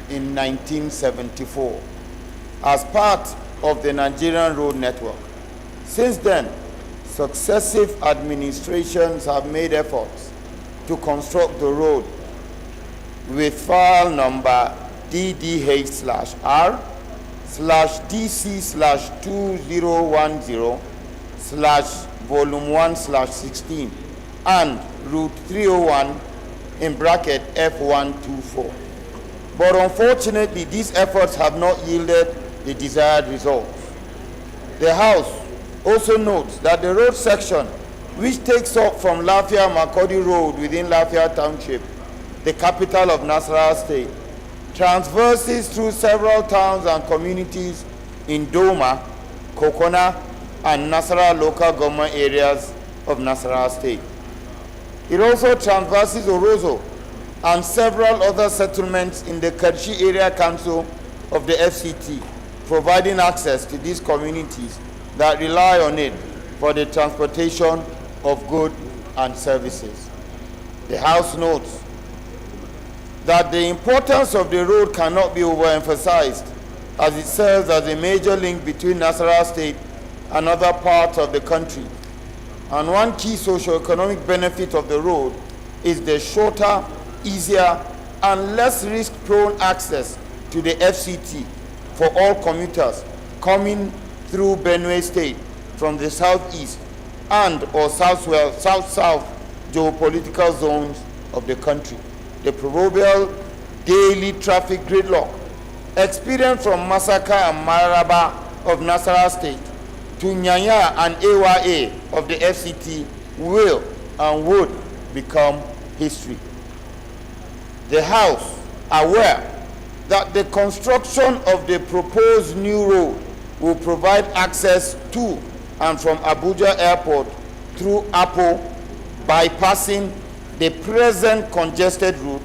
in 1974 as part of the Nigerian road network. Since then, successive administrations have made efforts to construct the road with file number DDH/R/DC/2010/volume1/16 and route 301 in bracket F124. But unfortunately, these efforts have not yielded the desired results. The House also notes that the road section, which takes off from Lafia Makodi Road within Lafia Township, the capital of Nasarawa State, traverses through several towns and communities in Doma, Kokona, and Nasarawa local government areas of Nasarawa State. It also traverses Orozo and several other settlements in the Kerchi Area Council of the FCT, providing access to these communities that rely on it for the transportation of goods and services. The House notes that the importance of the road cannot be overemphasized, as it serves as a major link between Nasarawa State and other parts of the country. And one key socio-economic benefit of the road is the shorter, easier, and less risk-prone access to the FCT for all commuters coming through Benue State from the southeast and or south-south geopolitical zones of the country. The proverbial daily traffic gridlock experienced from Masaka and Maraba of Nasarawa State to Nyanya and AYA of the FCT will and would become history. The House, aware that the construction of the proposed new road will provide access to and from Abuja Airport through Apple, bypassing the present congested route,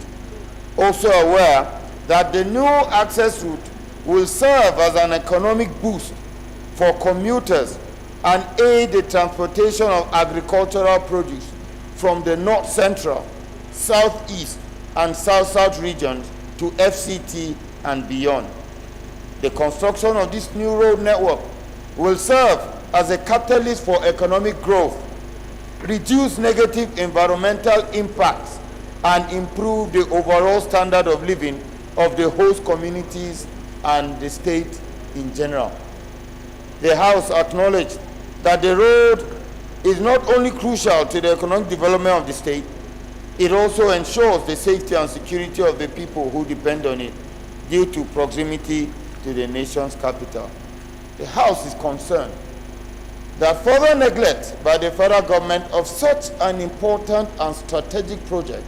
also aware that the new access route will serve as an economic boost for commuters and aid the transportation of agricultural produce from the north central, southeast, and south-south regions to FCT and beyond. The construction of this new road network will serve as a catalyst for economic growth, reduce negative environmental impacts, and improve the overall standard of living of the host communities and the state in general. The House acknowledged that the road is not only crucial to the economic development of the state, it also ensures the safety and security of the people who depend on it due to proximity to the nation's capital. The House is concerned that further neglect by the federal government of such an important and strategic project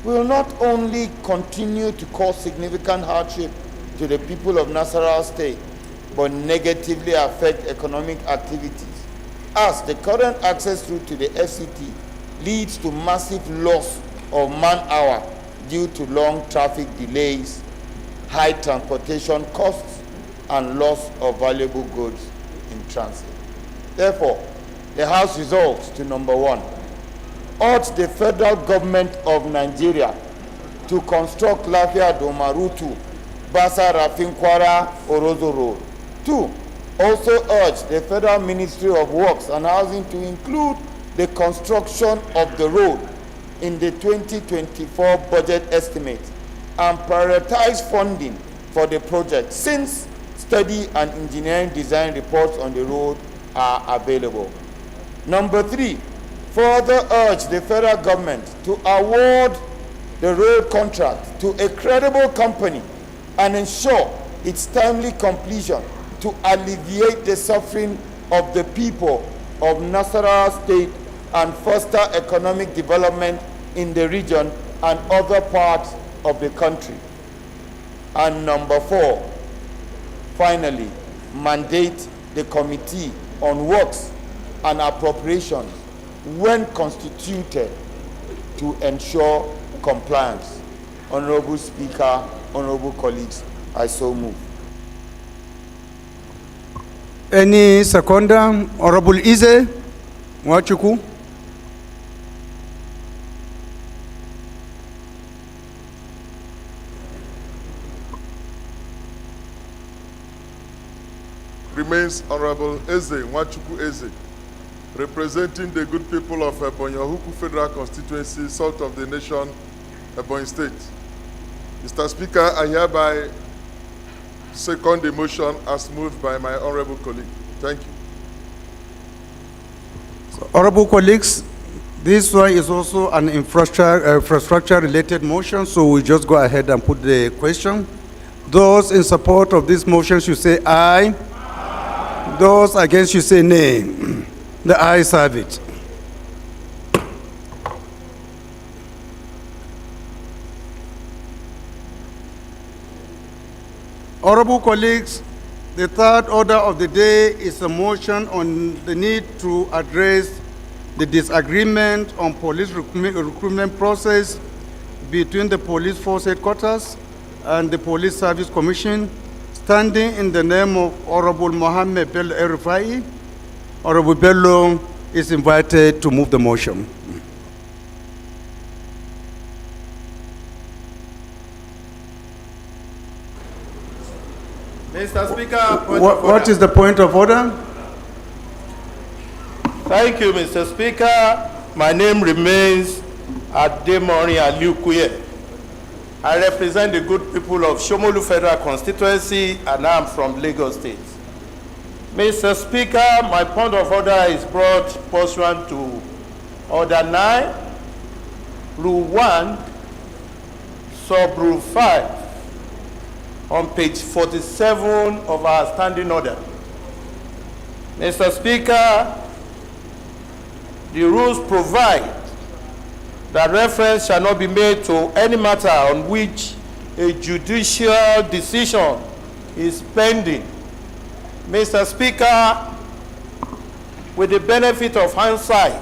will not only continue to cause significant hardship to the people of Nasarawa State, but negatively affect economic activities, as the current access route to the FCT leads to massive loss of man-hour due to long traffic delays, high transportation costs, and loss of valuable goods in transit. Therefore, the House resolves to number 1, urge the federal government of Nigeria to construct Lafia Domarutu, Basa Rafinkwara, Orozo Road. 2, also urge the Federal Ministry of Works and Housing to include the construction of the road in the 2024 budget estimate and prioritize funding for the project, since study and engineering design reports on the road are available. Number 3, further urge the federal government to award the road contract to a credible company and ensure its timely completion to alleviate the suffering of the people of Nasarawa State and foster economic development in the region and other parts of the country. And number 4, finally, mandate the Committee on Works and Appropriations, when constituted, to ensure compliance. Honorable Speaker, honorable colleagues, I so move. Any seconder? Honorable Ize Mwachuku. Remains Honorable Eze Mwachuku Eze, representing the good people of Ebonyi Federal Constituency, south of the nation, Ebonyi State. Mr. Speaker, I hereby second the motion as moved by my honorable colleague. Thank you. So, honorable colleagues, this one is also an infrastructure-related motion, so we just go ahead and put the question. Those in support of this motion should say aye. Aye. Those against should say nay. The ayes have it. Honorable colleagues, the third order of the day is a motion on the need to address the disagreement on police recruitment process between the Police Force Headquarters and the Police Service Commission, standing in the name of Honorable Mohammed Bello Erifai. Honorable Bello is invited to move the motion. Mr. Speaker, What is the point of order? Thank you, Mr. Speaker. My name remains Ademori Aliukuye. I represent the good people of Shomolu Federal Constituency, and I'm from Lagos State. Mr. Speaker, my point of order is brought pursuant to Order 9, Rule 1, Sub-Rule 5, on page 47 of our standing order. Mr. Speaker, the rules provide that reference shall not be made to any matter on which a judicial decision is pending. Mr. Speaker, with the benefit of hindsight,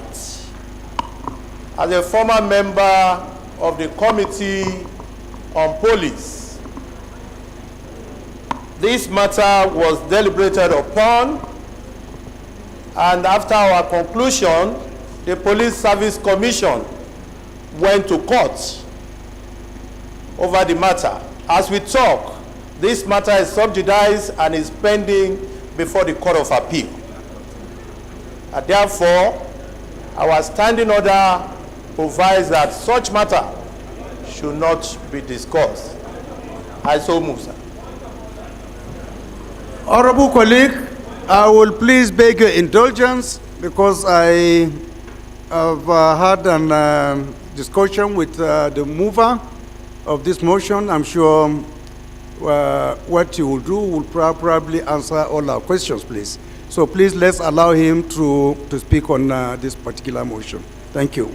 as a former member of the Committee on Police, this matter was deliberated upon, and after our conclusion, the Police Service Commission went to court over the matter. As we talk, this matter is subjudice and is pending before the Court of Appeal. And therefore, our standing order provides that such matter should not be discussed. I so move, sir. Honorable colleague, I will please beg your indulgence because I have had a discussion with the mover of this motion. I'm sure what you will do will probably answer all our questions, please. So please let's allow him to speak on this particular motion. Thank you.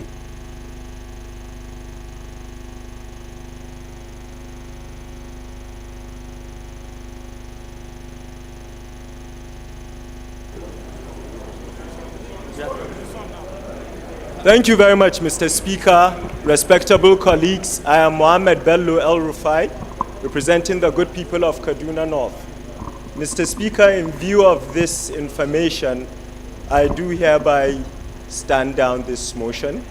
Thank you very much, Mr. Speaker. Respectable colleagues, I am Mohammed Bello El Rufai, representing the good people of Kaduna North. Mr. Speaker, in view of this information, I do hereby stand down this motion,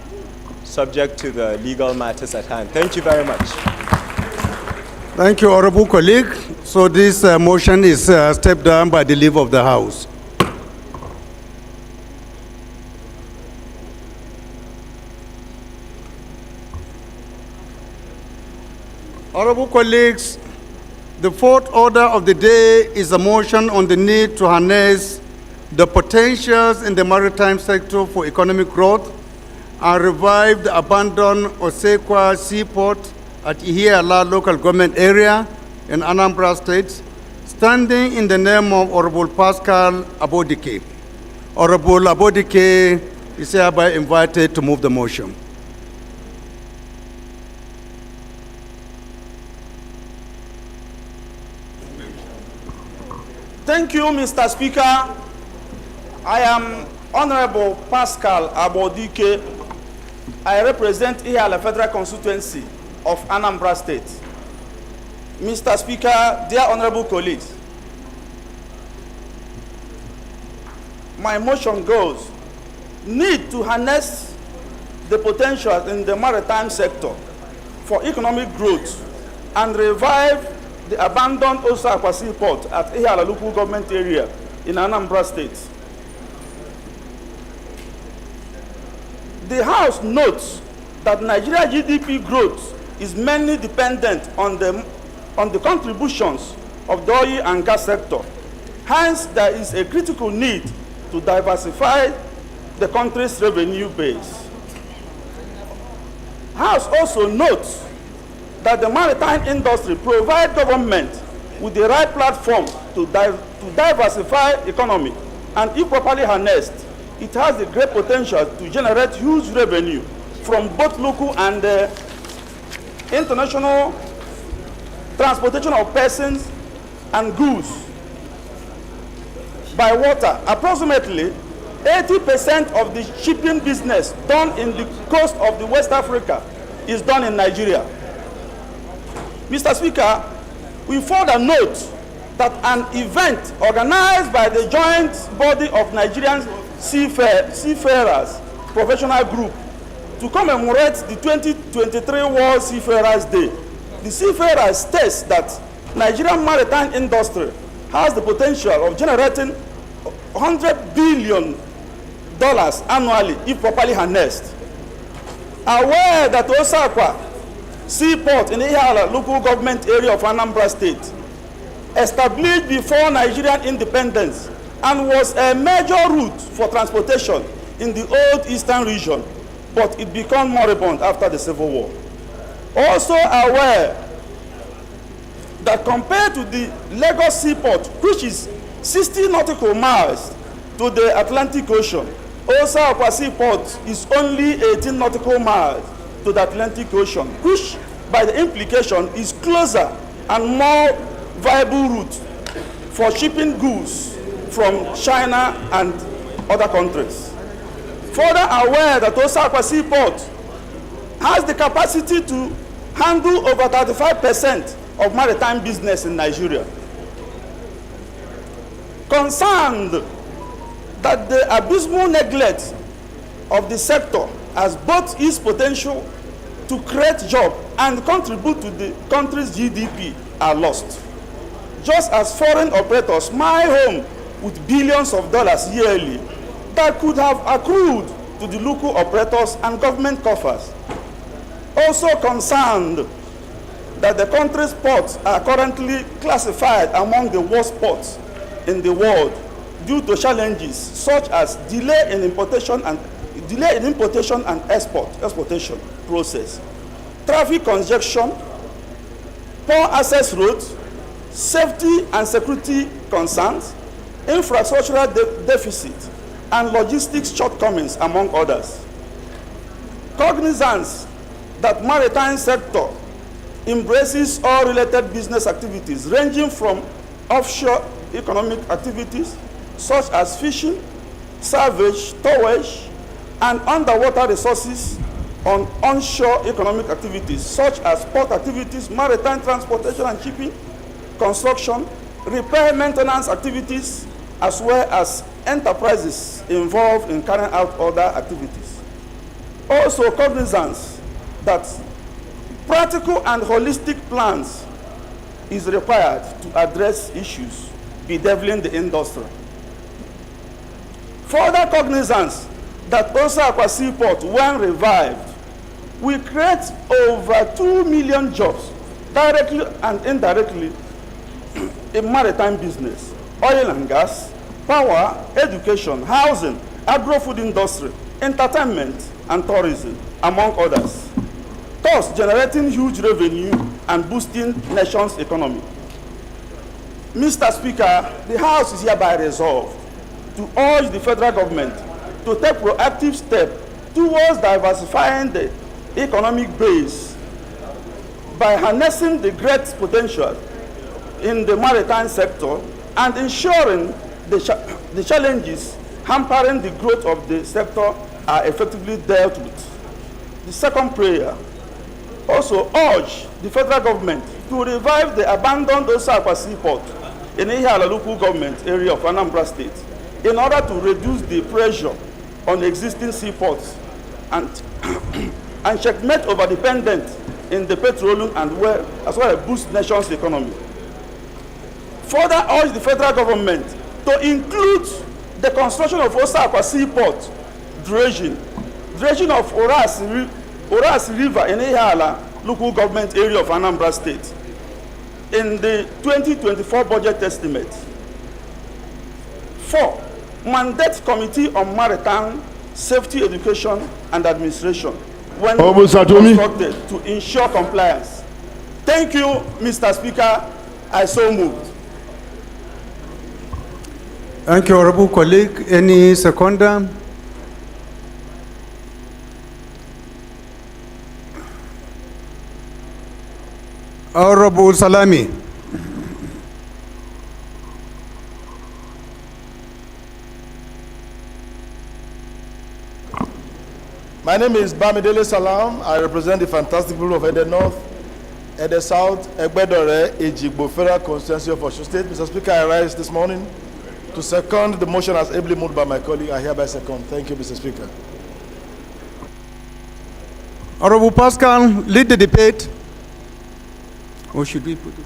subject to the legal matters at hand. Thank you very much. Thank you, honorable colleague. So this motion is stepped down by the leave of the House. Honorable colleagues, the fourth order of the day is a motion on the need to harness the potentials in the maritime sector for economic growth and revive the abandoned Osekwa Seaport at Ihiala local government area in Anambra State, standing in the name of Honorable Pascal Abodike. Honorable Abodike is hereby invited to move the motion. Thank you, Mr. Speaker. I am Honorable Pascal Abodike. I represent Ihiala Federal Constituency of Anambra State. Mr. Speaker, dear honorable colleagues, my motion goes, need to harness the potential in the maritime sector for economic growth and revive the abandoned Osakwa Seaport at Ihiala local government area in Anambra State. The House notes that Nigeria GDP growth is mainly dependent on the contributions of the oil and gas sector. Hence, there is a critical need to diversify the country's revenue base. House also notes that the maritime industry provides government with the right platform to diversify economy, and if properly harnessed, it has the great potential to generate huge revenue from both local and international transportation of persons and goods by water. Approximately 80% of the shipping business done in the coast of the West Africa is done in Nigeria. Mr. Speaker, we further note that an event organized by the joint body of Nigerian seafarers professional group to commemorate the 2023 World Seafarers Day. The seafarers states that Nigerian maritime industry has the potential of generating $100 billion annually if properly harnessed. Aware that Osakwa Seaport in the Ihiala local government area of Anambra State, established before Nigerian independence and was a major route for transportation in the old eastern region, but it became moribund after the Civil War. Also aware that compared to the Lagos Seaport, which is 60 nautical miles to the Atlantic Ocean. Osa Akwasi Port is only 18 nautical miles to the Atlantic Ocean, which by the implication is closer and more viable route for shipping goods from China and other countries. Further aware that Osa Akwasi Port has the capacity to handle over 35% of maritime business in Nigeria. Concerned that the abysmal neglect of the sector has both its potential to create jobs and contribute to the country's GDP are lost. Just as foreign operators my home with billions of dollars yearly that could have accrued to the local operators and government coffers. Also concerned that the country's ports are currently classified among the worst ports in the world due to challenges such as delay in importation and exportation process, traffic congestion, poor access roads, safety and security concerns, infrastructural deficit, and logistics shortcomings, among others. Cognizance that maritime sector embraces all related business activities ranging from offshore economic activities such as fishing, salvage, towage, and underwater resources on onshore economic activities such as port activities, maritime transportation and shipping, construction, repair maintenance activities, as well as enterprises involved in carrying out other activities. Also cognizance that practical and holistic plans is required to address issues bedeviling the industry. Further cognizance that Osa Akwasi Port, when revived, will create over 2 million jobs directly and indirectly in maritime business, oil and gas, power, education, housing, agro-food industry, entertainment, and tourism, among others, thus generating huge revenue and boosting nation's economy. Mr. Speaker, the House is hereby resolved to urge the federal government to take proactive steps towards diversifying the economic base by harnessing the great potential in the maritime sector and ensuring the challenges hampering the growth of the sector are effectively dealt with. The second prayer also urge the federal government to revive the abandoned Osa Akwasi Port in Ihiala local government area of Anambra State in order to reduce the pressure on existing seaports and checkmate over-dependence in the petroleum and well, as well as boost nation's economy. Further urge the federal government to include the construction of Osa Akwasi Port dredging of Oras River in Ihiala local government area of Anambra State in the 2024 budget estimate. 4. Mandate Committee on Maritime Safety Education and Administration when constructed to ensure compliance. Thank you, Mr. Speaker. I so moved. Thank you, honorable colleague. Any seconder? Honorable Salami. My name is Bamidele Salam. I represent the fantastic people of Ede North, Ede South, Egbedore, Ejigbo Federal Constituency of Osun State. Mr. Speaker, I rise this morning to second the motion as ably moved by my colleague. I hereby second. Thank you, Mr. Speaker. Honorable Pascal, lead the debate. Or should we put it?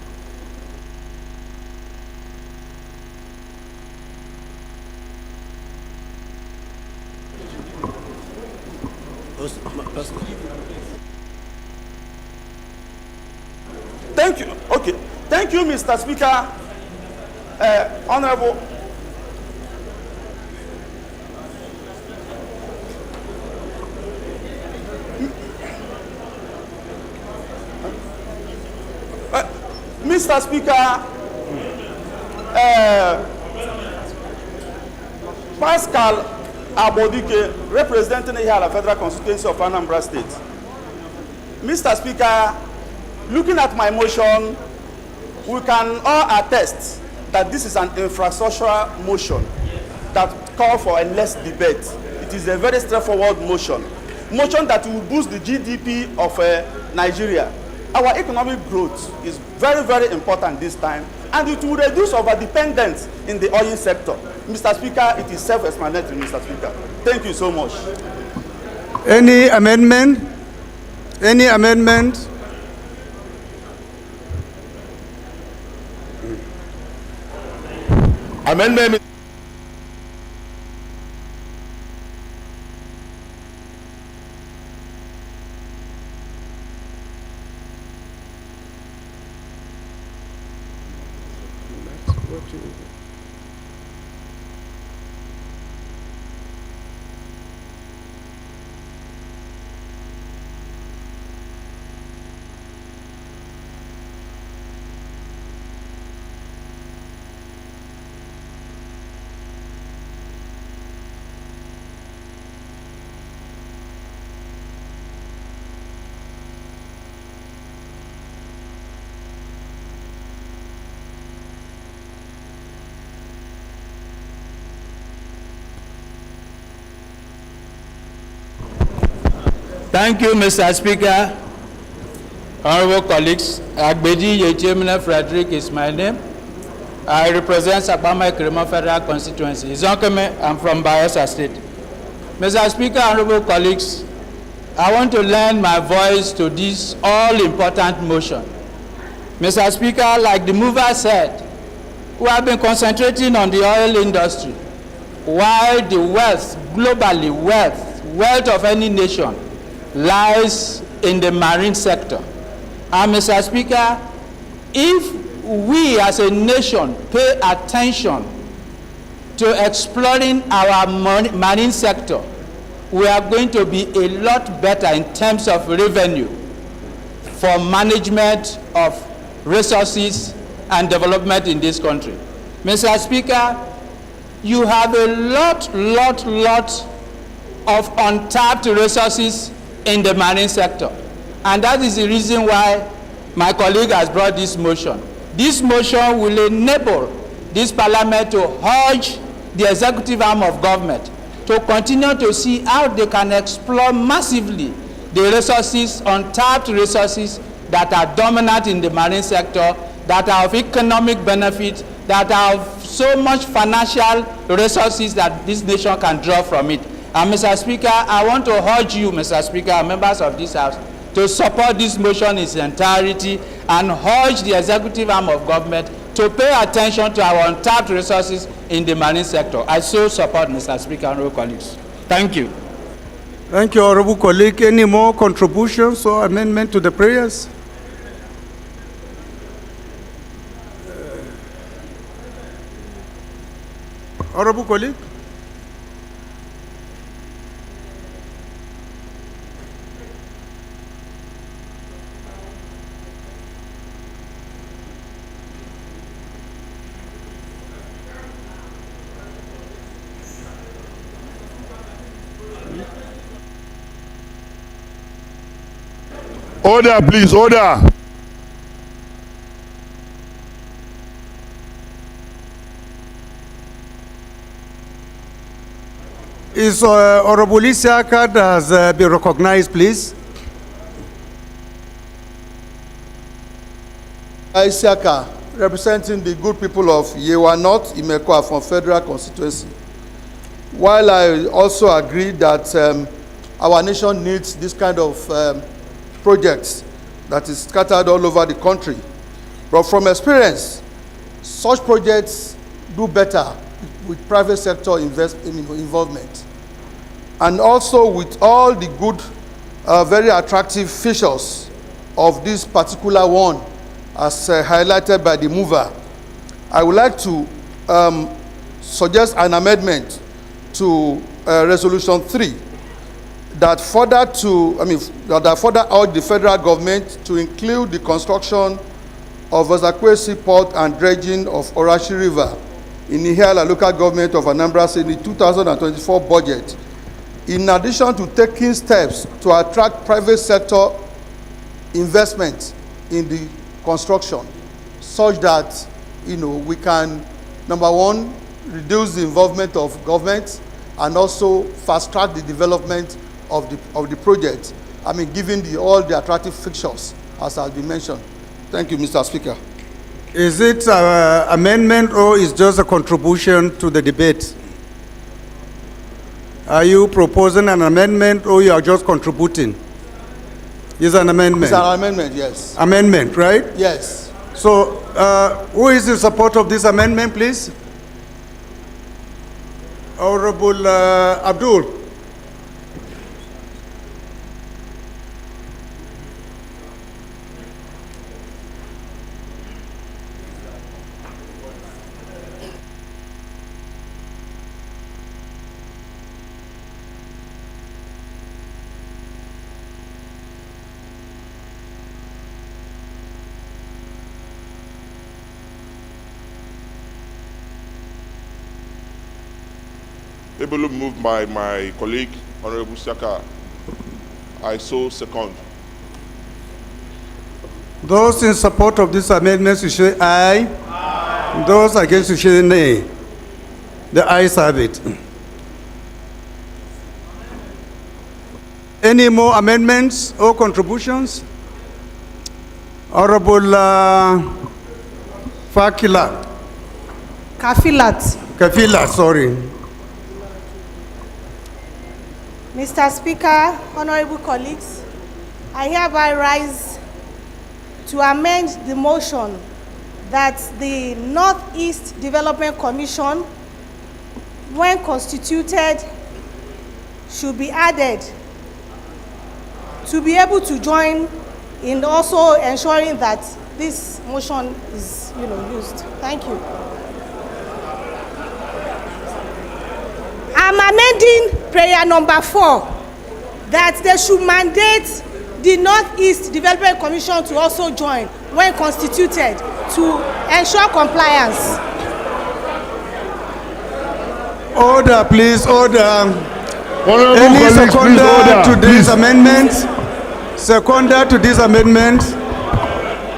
Thank you. Okay. Thank you, Mr. Speaker. Honorable. Mr. Speaker, Pascal Abodike, representing the Ihiala Federal Constituency of Anambra State. Mr. Speaker, looking at my motion, we can all attest that this is an infrastructural motion that calls for a less debate. It is a very straightforward motion that will boost the GDP of Nigeria. Our economic growth is very, very important this time, and it will reduce our dependence in the oil sector. Mr. Speaker, it is self-explanatory, Mr. Speaker. Thank you so much. Any amendment? Any amendment? Amendment. Thank you, Mr. Speaker. Honorable colleagues, Agbeji Yechemina Frederick is my name. I represent Sapama Krema Federal Constituency. Zonkeme, I'm from Bayelsa State. Mr. Speaker, honorable colleagues, I want to lend my voice to this all-important motion. Mr. Speaker, like the mover said, we have been concentrating on the oil industry, while the wealth, globally wealth of any nation lies in the marine sector. And Mr. Speaker, if we as a nation pay attention to exploring our marine sector, we are going to be a lot better in terms of revenue for management of resources and development in this country. Mr. Speaker, you have a lot of untapped resources in the marine sector. And that is the reason why my colleague has brought this motion. This motion will enable this parliament to urge the executive arm of government to continue to see how they can explore massively the resources, untapped resources that are dominant in the marine sector, that are of economic benefit, that are of so much financial resources that this nation can draw from it. And Mr. Speaker, I want to urge you, Mr. Speaker, and members of this House, to support this motion in its entirety and urge the executive arm of government to pay attention to our untapped resources in the marine sector. I so support, Mr. Speaker, and honorable colleagues. Thank you. Thank you, honorable colleague. Any more contributions or amendment to the prayers? Honorable colleague. Order, please, order. Is Honorable Isiaka has been recognized, please? Isiaka, representing the good people of Yewa North, Imekwa from Federal Constituency. While I also agree that our nation needs this kind of projects that is scattered all over the country, but from experience, such projects do better with private sector involvement, and also with all the good, very attractive features of this particular one, as highlighted by the mover. I would like to suggest an amendment to Resolution 3 that further urge the federal government to include the construction of Ozakwesi Port and dredging of Orashi River in Ihiala local government of Anambra State in the 2024 budget, in addition to taking steps to attract private sector investment in the construction, such that we can, number one, reduce the involvement of government and also fast track the development of the project. I mean, given all the attractive fixtures as has been mentioned. Thank you, Mr. Speaker. Is it an amendment or is just a contribution to the debate? Are you proposing an amendment or you are just contributing? It's an amendment. It's an amendment, yes. Amendment, right? Yes. So, who is in support of this amendment, please? Honorable Abdul. Ably moved by my colleague, Honorable Siaka. I so second. Those in support of this amendment, you say aye. Aye. Those against, you say nay. The ayes have it. Any more amendments or contributions? Honorable Kafilat, sorry. Mr. Speaker, honorable colleagues, I hereby rise to amend the motion that the Northeast Development Commission, when constituted, should be added to be able to join in also ensuring that this motion is, used. Thank you. I'm amending prayer number 4, that they should mandate the Northeast Development Commission to also join when constituted to ensure compliance. Order, please, order. Any seconder to this amendment? Seconder to this amendment?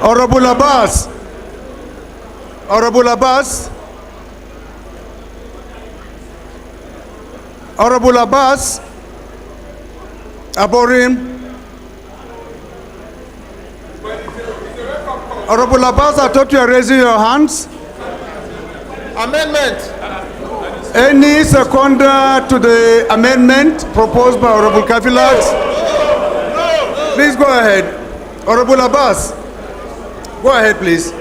Honorable Abbas. Honorable Abbas. Honorable Abbas. Aborim. Honorable Abbas, I thought you were raising your hands. Amendment. Any seconder to the amendment proposed by Honorable Kafilat? No. Please go ahead. Honorable Abbas, go ahead, please.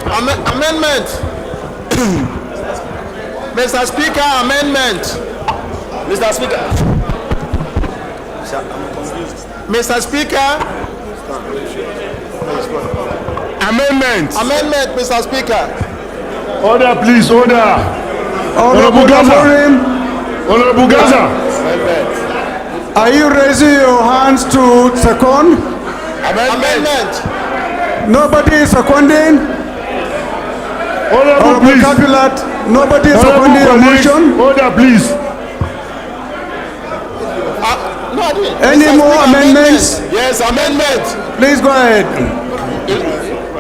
Amendment. Mr. Speaker, amendment. Mr. Speaker. Mr. Speaker. Amendment. Amendment, Mr. Speaker. Order, please, order. Honorable Gaza. Honorable Gaza. Are you raising your hands to second? Amendment. Nobody is seconding? Honorable, please. Kafilat, nobody is seconding your motion? Order, please. Any more amendments? Yes, amendment. Please go ahead.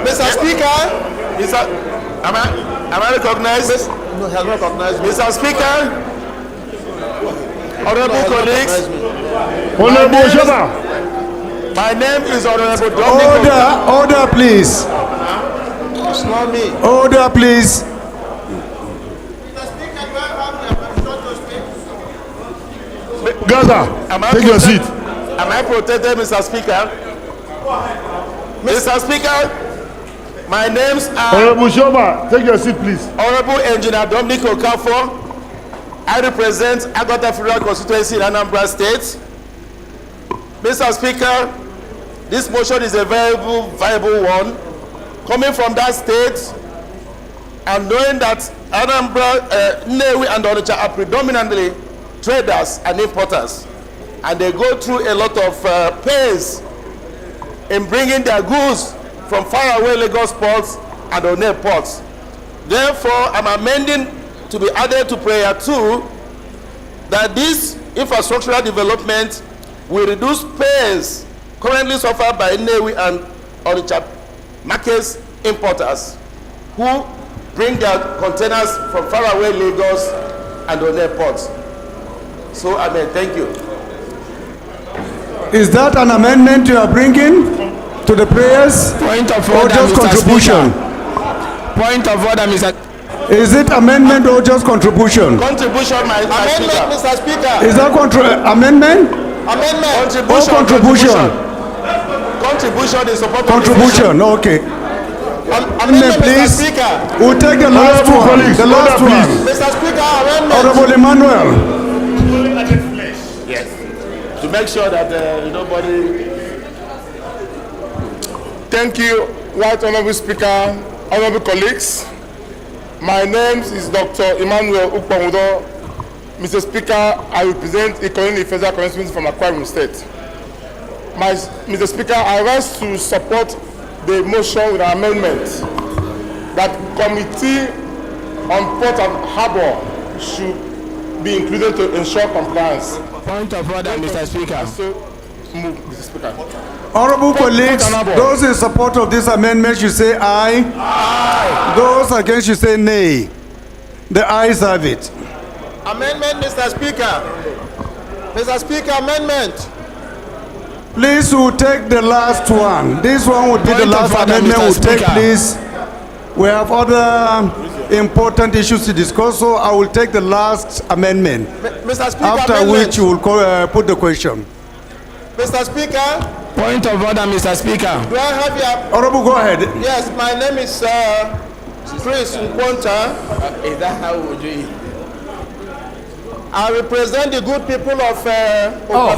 Mr. Speaker, am I recognized? No, he has not recognized. Mr. Speaker, honorable colleagues, Honorable Shaba. my name is Honorable Dominic. Order, please. It's not me. Order, please. Gaza, take your seat. Am I protected, Mr. Speaker? Mr. Speaker, my names are Honorable Shoba, take your seat, please. Honorable Engineer Dominic Okafo. I represent Agota Federal Constituency in Anambra State. Mr. Speaker, this motion is a viable one. Coming from that state and knowing that Anambra, Nnewi and Onitsha are predominantly traders and importers, and they go through a lot of pains in bringing their goods from faraway Lagos ports and unnamed ports. Therefore, I'm amending to be added to prayer 2 that this infrastructural development will reduce pains currently suffered by Nnewi and Onitsha markets importers who bring their containers from faraway Lagos and unnamed ports. So, amen. Thank you. Is that an amendment you are bringing to the prayers? Point of or order, just Mr. contribution? Speaker. Point of order, Mr. Is it amendment or just contribution? Contribution, my Amendment, Mr. Speaker. Is that amendment? Amendment. Or contribution? Contribution is support. Contribution, okay. Amendment, please. Mr. Speaker. We'll take the last one. The last one. Mr. Speaker, amendment. Honorable Emmanuel. Yes. To make sure that nobody. Thank you, Right Honorable Speaker, honorable colleagues. My name is Dr. Emmanuel Ukpamudo. Mr. Speaker, I represent Ikonini Federal Constituency from Akwa Ibom State. Mr. Speaker, I rise to support the motion with an amendment that Committee on Port and Harbour should be included to ensure compliance. Point of order, Mr. Speaker. So, move, Mr. Speaker. Honorable colleagues, those in support of this amendment should say aye. Aye. Those against should say nay. The ayes have it. Amendment, Mr. Speaker. Mr. Speaker, amendment. Please, we'll take the last one. This one would be the last amendment we'll take, please. We have other important issues to discuss, so I will take the last amendment. Mr. Speaker, after amendment. which you will put the question. Mr. Speaker. Point of order, Mr. Speaker. Do I have your... Honorable, go ahead. Yes, my name is Chris Nkwonta. Is that how we do it? I represent the good people of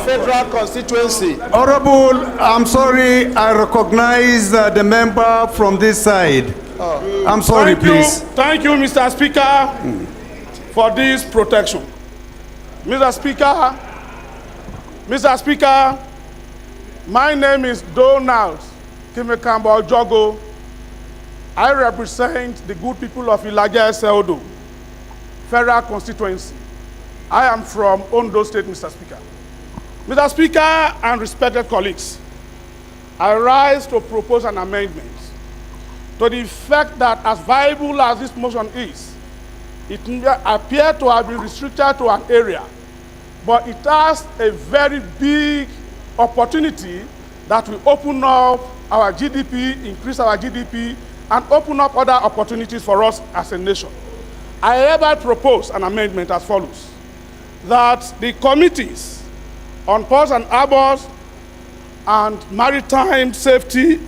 Federal constituency. Honorable, I'm sorry, I recognize the member from this side. I'm sorry, please. Thank you, Mr. Speaker, for this protection. Mr. Speaker, my name is Donald Kimekamba Jogo. I represent the good people of Ilaja Eseodo, Federal constituency. I am from Ondo State, Mr. Speaker. Mr. Speaker and respected colleagues, I rise to propose an amendment to the effect that as viable as this motion is, it appears to have been restricted to an area, but it has a very big opportunity that will open up our GDP, increase our GDP, and open up other opportunities for us as a nation. I hereby propose an amendment as follows: that the committees on ports and harbors and maritime safety,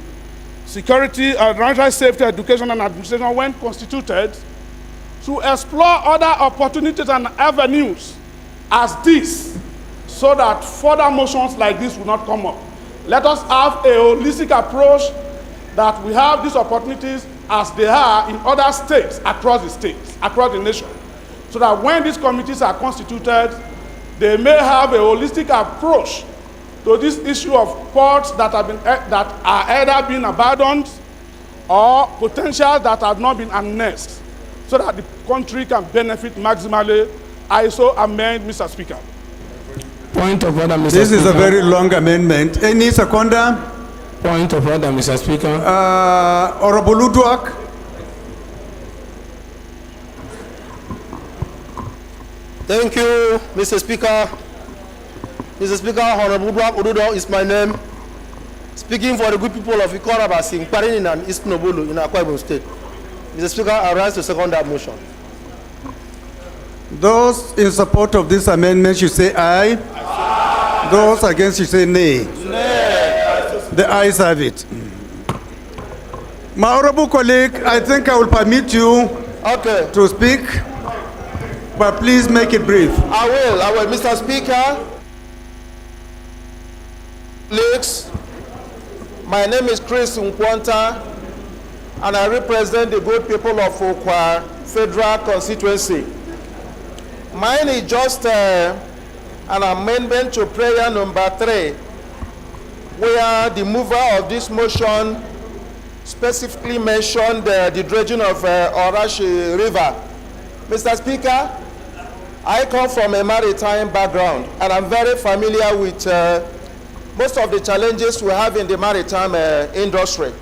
security, maritime safety, education, and administration, when constituted, to explore other opportunities and avenues as this, so that further motions like this will not come up. Let us have a holistic approach that we have these opportunities as they are in other states, across the nation, so that when these committees are constituted, they may have a holistic approach to this issue of ports that are either being abandoned or potential that have not been annexed, so that the country can benefit maximally. I so amend, Mr. Speaker. Point of order, Mr. This Speaker. is a very long amendment. Any seconder? Point of order, Mr. Speaker. Honorable Uduak. Thank you, Mr. Speaker. Mr. Speaker, Honorable Uduak is my name. Speaking for the good people of Ikoraba, Parin and East Nobulu in Akwa Ibom State. Mr. Speaker, I rise to second that motion. Those in support of this amendment should say aye. Aye. Those against should say nay. Nay. The ayes have it. My honorable colleague, I think I will permit you to speak, but please make it brief. I will. Mr. Speaker, colleagues, my name is Chris Nkwonta, and I represent the good people of Okwa Federal constituency. Mine is just an amendment to prayer number 3, where the mover of this motion specifically mentioned the dredging of Orashi River. Mr. Speaker, I come from a maritime background, and I'm very familiar with most of the challenges we have in the maritime industry.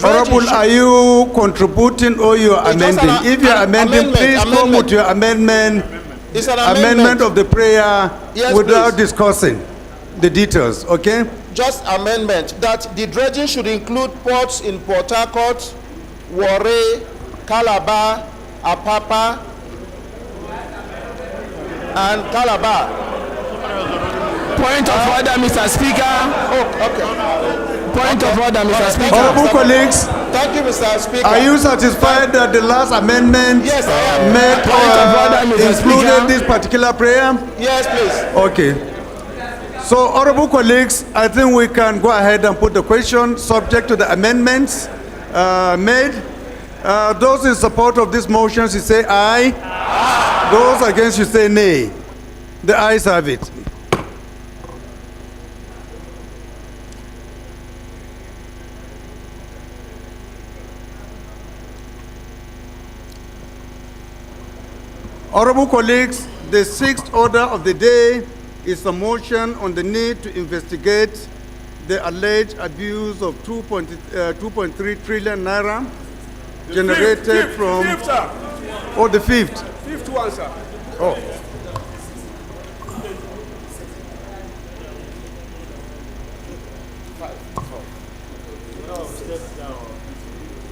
Honorable, are you contributing or you are amending? If you are amending, please come with your amendment. It's an amendment of the prayer without discussing the details, okay? Just amendment that the dredging should include ports in Port Harcourt, Warri, Calabar, Apapa, and Calabar. Point of order, Mr. Speaker. Oh, okay. Point of order, Mr. Speaker. Honorable colleagues, thank you, Mr. Speaker. Are you satisfied that the last amendment included this particular prayer? Yes, please. Okay. So, honorable colleagues, I think we can go ahead and put the question subject to the amendments made. Those in support of this motion, you say aye. Aye. Those against, you say nay. The ayes have it. Honorable colleagues, the sixth order of the day is a motion on the need to investigate the alleged abuse of 2.3 trillion naira generated from... Oh, the fifth. Fifth one, sir. Oh.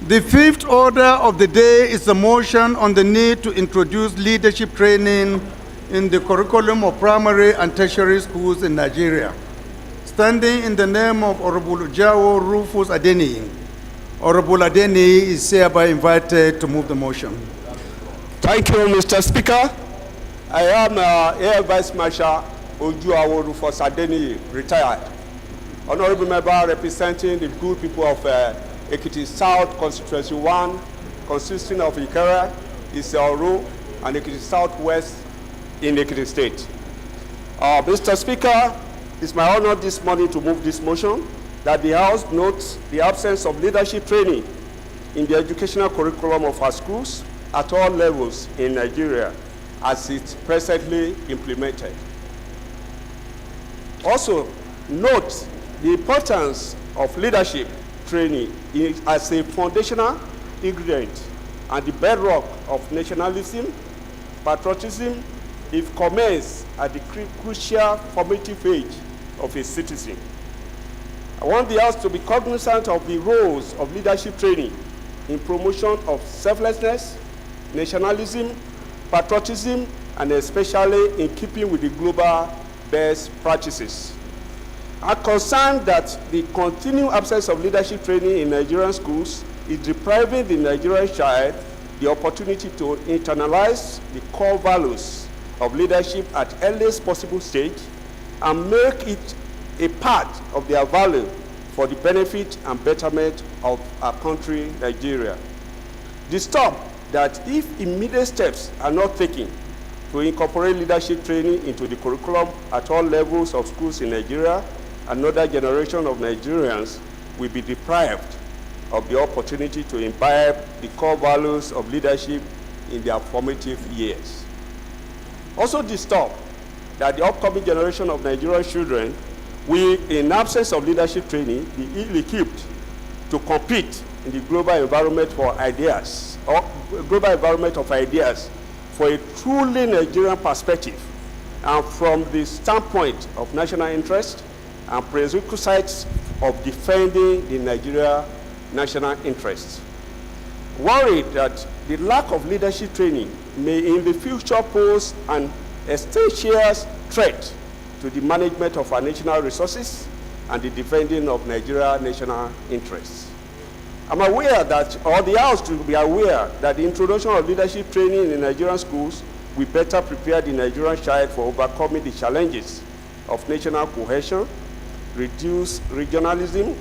The fifth order of the day is a motion on the need to introduce leadership training in the curriculum of primary and tertiary schools in Nigeria. Standing in the name of Honorable Jawo Rufus Adeni, Honorable Adeni is hereby invited to move the motion. Thank you, Mr. Speaker. I am Air Vice Marshal Ojuawo Rufus Adeni, retired. Honorable member representing the good people of Ekiti South Constituency 1, consisting of Ikera, Iseoru, and Ekiti Southwest in Ekiti State. Mr. Speaker, it's my honor this morning to move this motion that the House notes the absence of leadership training in the educational curriculum of our schools at all levels in Nigeria as it's presently implemented. Also, note the importance of leadership training as a foundational ingredient and the bedrock of nationalism, patriotism, if commenced at the crucial formative age of a citizen. I want the House to be cognizant of the roles of leadership training in promotion of selflessness, nationalism, patriotism, and especially in keeping with the global best practices. I'm concerned that the continued absence of leadership training in Nigerian schools is depriving the Nigerian child the opportunity to internalize the core values of leadership at earliest possible stage and make it a part of their value for the benefit and betterment of our country, Nigeria. Disturb that if immediate steps are not taken to incorporate leadership training into the curriculum at all levels of schools in Nigeria, another generation of Nigerians will be deprived of the opportunity to imbibe the core values of leadership in their formative years. Also disturb that the upcoming generation of Nigerian children will, in absence of leadership training, be ill-equipped to compete in the global environment for ideas, or global environment of ideas for a truly Nigerian perspective, and from the standpoint of national interest and prerequisites of defending the Nigeria national interests. Worried that the lack of leadership training may in the future pose an essential threat to the management of our national resources and the defending of Nigeria national interests. I'm aware that, or the House to be aware, that the introduction of leadership training in Nigerian schools will better prepare the Nigerian child for overcoming the challenges of national cohesion, reduce regionalism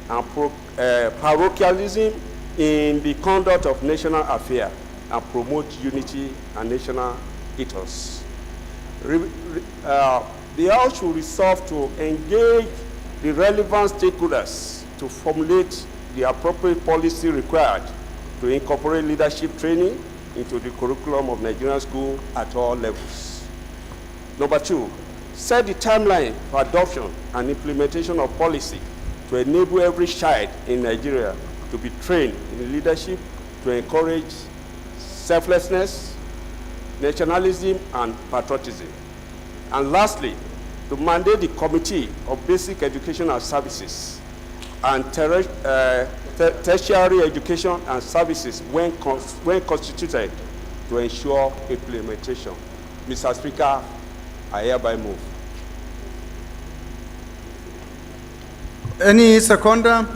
and parochialism in the conduct of national affairs, and promote unity and national ethos. the House should resolve to engage the relevant stakeholders to formulate the appropriate policy required to incorporate leadership training into the curriculum of Nigerian school at all levels. Number 2, set the timeline for adoption and implementation of policy to enable every child in Nigeria to be trained in leadership to encourage selflessness, nationalism, and patriotism. And lastly, to mandate the Committee of Basic Educational Services and tertiary education and services when constituted to ensure implementation. Mr. Speaker, I hereby move. Any seconder?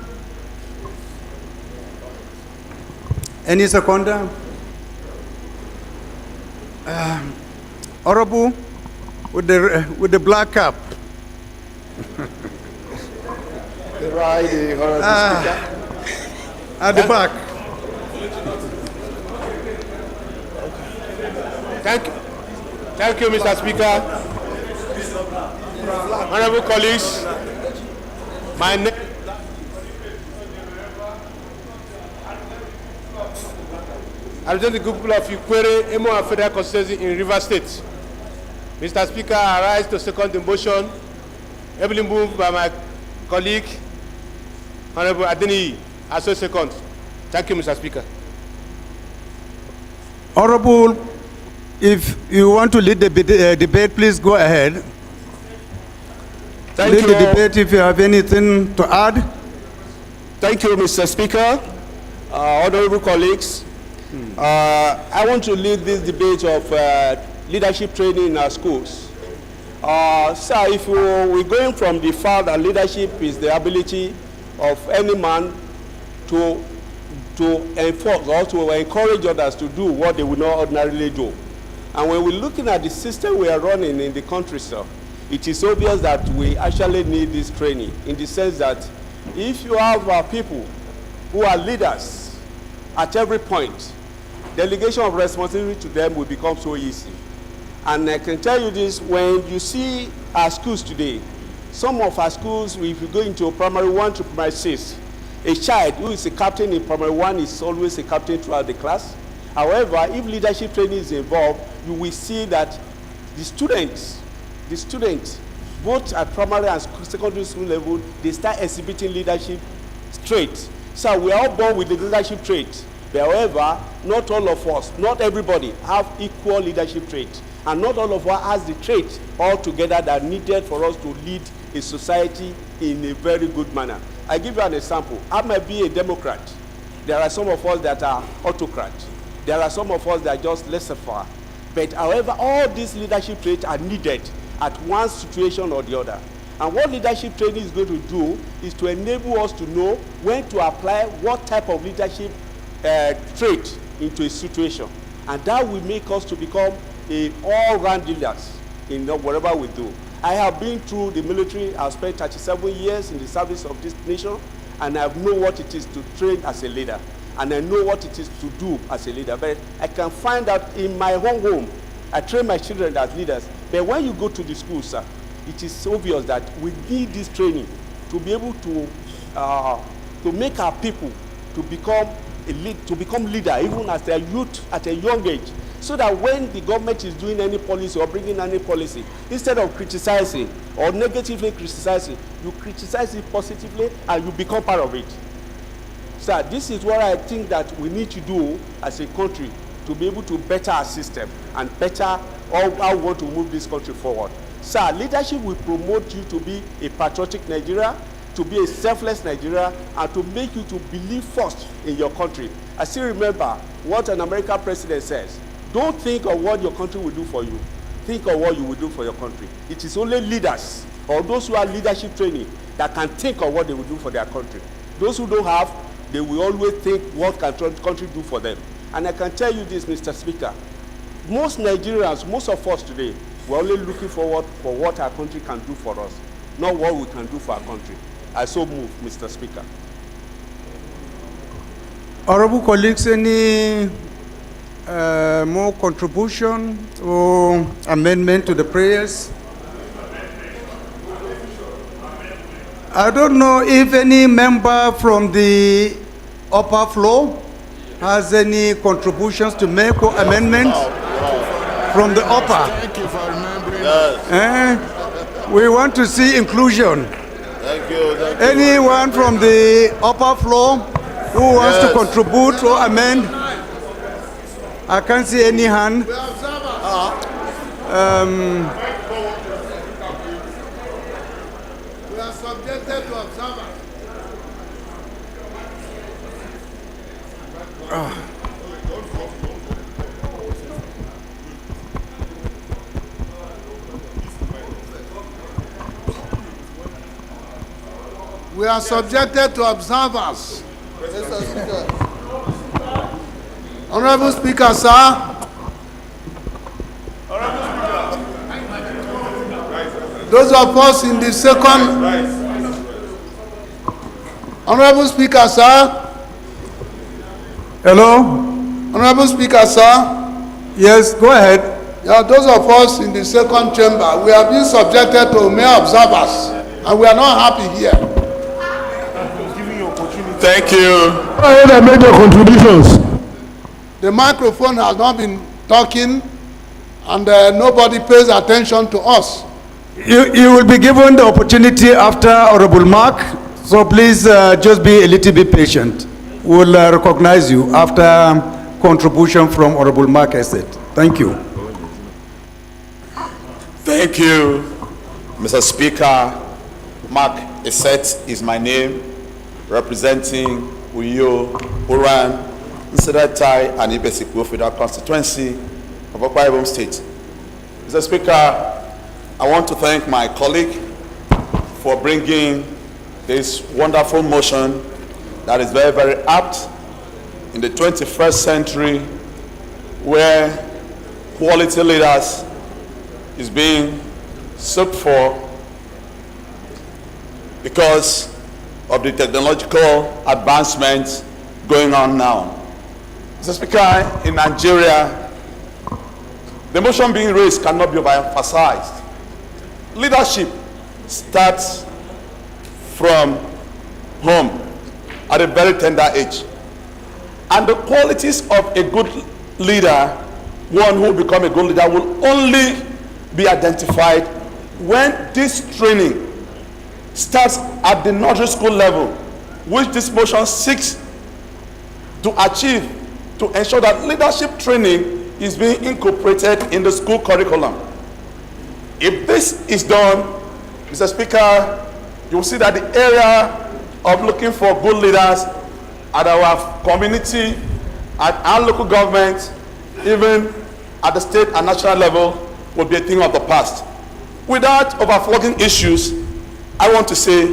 Any seconder? Honorable, with the black cap. Right, the Honorable Speaker. At the back. Thank you, Mr. Speaker. Honorable colleagues, my name I represent the people of Ikwere, Emo and Federal Constituency in Rivers State. Mr. Speaker, I rise to second the motion, ably moved by my colleague, Honorable Adeniyi, as a second. Thank you, Mr. Speaker. Honorable, if you want to lead the debate, please go ahead. Thank lead you. the debate if you have anything to add. Thank you, Mr. Speaker. Honorable colleagues, I want to lead this debate of leadership training in our schools. Sir, if we're going from the fact that leadership is the ability of any man to enforce or to encourage others to do what they would not ordinarily do. And when we're looking at the system we are running in the country, sir, it is obvious that we actually need this training in the sense that if you have people who are leaders at every point, delegation of responsibility to them will become so easy. And I can tell you this, when you see our schools today, some of our schools, if you go into primary 1 to primary 6, a child who is a captain in primary 1 is always a captain throughout the class. However, if leadership training is involved, you will see that the students, both at primary and secondary school level, they start exhibiting leadership traits. So we are all born with the leadership traits. But however, not all of us, not everybody have equal leadership traits. And not all of us has the traits altogether that are needed for us to lead a society in a very good manner. I give you an example. I might be a Democrat. There are some of us that are autocrats. There are some of us that are just laissez-faire. But however, all these leadership traits are needed at one situation or the other. And what leadership training is going to do is to enable us to know when to apply what type of leadership trait into a situation. And that will make us to become a all-round leaders in whatever we do. I have been through the military. I've spent 37 years in the service of this nation, and I know what it is to train as a leader, and I know what it is to do as a leader. But I can find out in my own home, I train my children as leaders. But when you go to the school, sir, it is obvious that we need this training to be able to make our people to become leader, even as their youth at a young age. So that when the government is doing any policy or bringing any policy, instead of criticizing or negatively criticizing, you criticize it positively and you become part of it. So this is what I think that we need to do as a country to be able to better our system and better how we want to move this country forward. So leadership will promote you to be a patriotic Nigeria, to be a selfless Nigeria, and to make you to believe first in your country. I still remember what an American president says. Don't think of what your country will do for you. Think of what you will do for your country. It is only leaders or those who have leadership training that can think of what they will do for their country. Those who don't have, they will always think what can country do for them. And I can tell you this, Mr. Speaker, most Nigerians, most of us today, we're only looking forward for what our country can do for us, not what we can do for our country. I so move, Mr. Speaker. Honorable colleagues, any more contribution or amendment to the prayers? I don't know if any member from the upper floor has any contributions to make or amendments from the upper. Thank you for remembering. Yes. We want to see inclusion. Thank you. Anyone from the upper floor who wants to contribute or amend? I can't see any hand. We are subjected to observance. We are subjected to observers. Honorable Speaker, sir. Those of us in the second. Honorable Speaker, sir. Hello? Honorable Speaker, sir. Yes, go ahead. Yeah, those of us in the second chamber, we have been subjected to mere observers, and we are not happy here. Thank you. Go ahead and make your contributions. The microphone has not been talking, and nobody pays attention to us. You will be given the opportunity after Honorable Mark, so please just be a little bit patient. We'll recognize you after contribution from Honorable Mark Esset. Thank you. Thank you, Mr. Speaker. Mark Esset is my name, representing Uyo, Uran, Nsedatai, and Ibesikwo Federal Constituency of Akwa Ibom State. Mr. Speaker, I want to thank my colleague for bringing this wonderful motion that is very, very apt in the 21st century, where quality leaders is being sought for because of the technological advancements going on now. Mr. Speaker, in Nigeria, the motion being raised cannot be overemphasized. Leadership starts from home at a very tender age. And the qualities of a good leader, one who will become a good leader, will only be identified when this training starts at the nursery school level, which this motion seeks to achieve, to ensure that leadership training is being incorporated in the school curriculum. If this is done, Mr. Speaker, you will see that the area of looking for good leaders at our community, at our local government, even at the state and national level, will be a thing of the past. Without overflowing issues, I want to say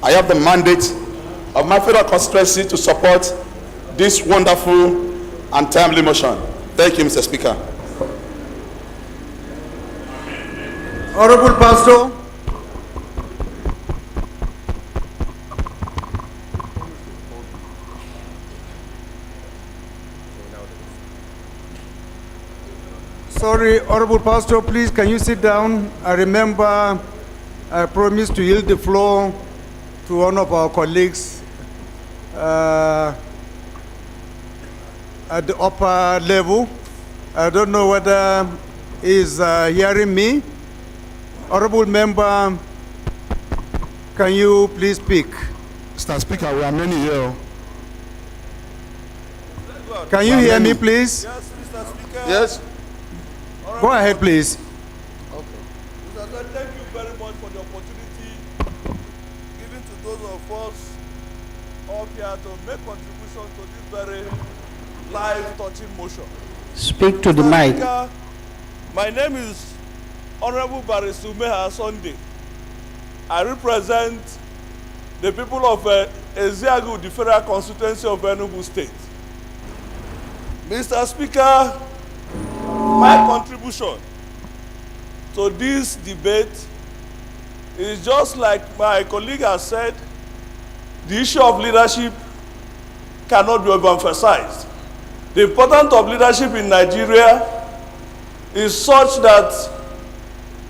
I have the mandate of my federal constituency to support this wonderful and timely motion. Thank you, Mr. Speaker. Honorable Pastor. Sorry, Honorable Pastor, please, can you sit down? I remember I promised to yield the floor to one of our colleagues at the upper level. I don't know whether he's hearing me. Honorable Member, can you please speak? Mr. Speaker, we are many here. Can you hear me, please? Yes, Mr. Speaker. Yes. Go ahead, please. Okay. Mr. Speaker, thank you very much for the opportunity given to those of us up here to make contribution to this very life-touching motion. Speak to the mic. Speaker, my name is Honorable Barisu Meha Sunday. I represent the people of Eziagu, the federal constituency of Enugu State. Mr. Speaker, my contribution to this debate is just like my colleague has said, the issue of leadership cannot be overemphasized. The importance of leadership in Nigeria is such that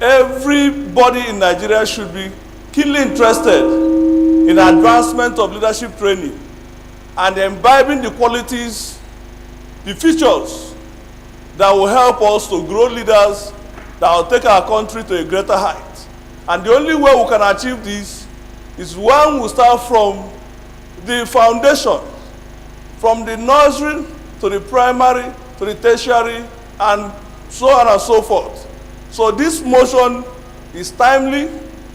everybody in Nigeria should be keenly interested in advancement of leadership training and imbibing the qualities, the features that will help us to grow leaders that will take our country to a greater height. And the only way we can achieve this is when we start from the foundation, from the nursery to the primary to the tertiary and so on and so forth. So this motion is timely,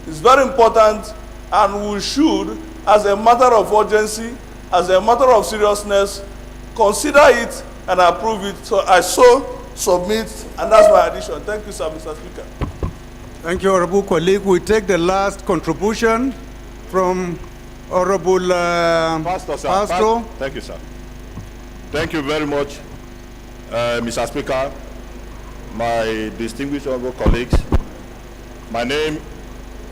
is very important, and we should, as a matter of urgency, as a matter of seriousness, consider it and approve it. So I submit, and that's my addition. Thank you, sir, Mr. Speaker. Thank you, Honorable colleague. We take the last contribution from Honorable Pastor. Sir. Pastor. Thank you, sir. Thank you very much, Mr. Speaker, my distinguished honorable colleagues. My name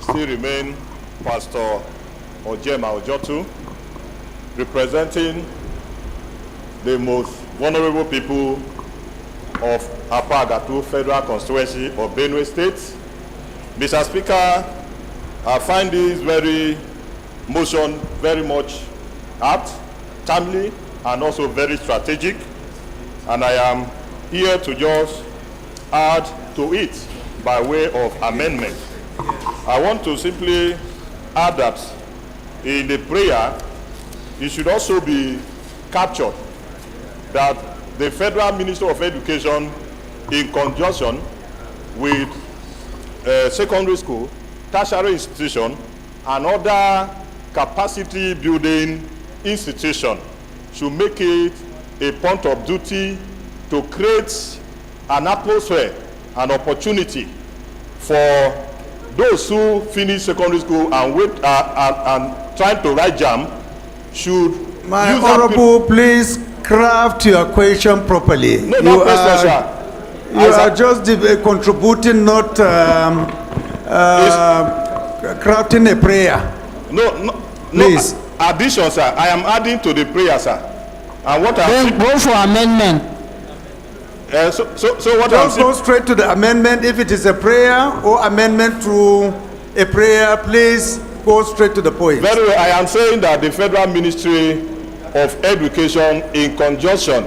still remains Pastor Ojema Ojotu, representing the most vulnerable people of Apagatu Federal Constituency of Benue State. Mr. Speaker, I find this motion very much apt, timely, and also very strategic, and I am here to just add to it by way of amendment. I want to simply add that in the prayer, it should also be captured that the Federal Minister of Education, in conjunction with secondary school, tertiary institution, and other capacity building institution, should make it a point of duty to create an atmosphere, an opportunity for those who finish secondary school and trying to write JAM should My honorable, please craft your question properly. No, no question, sir. You are just contributing, not crafting a prayer. No, please. No, addition, sir. I am adding to the prayer, sir. And what Then go for amendment. So what just go straight to the amendment. If it is a prayer or amendment to a prayer, please go straight to the point. Very well. I am saying that the Federal Ministry of Education, in conjunction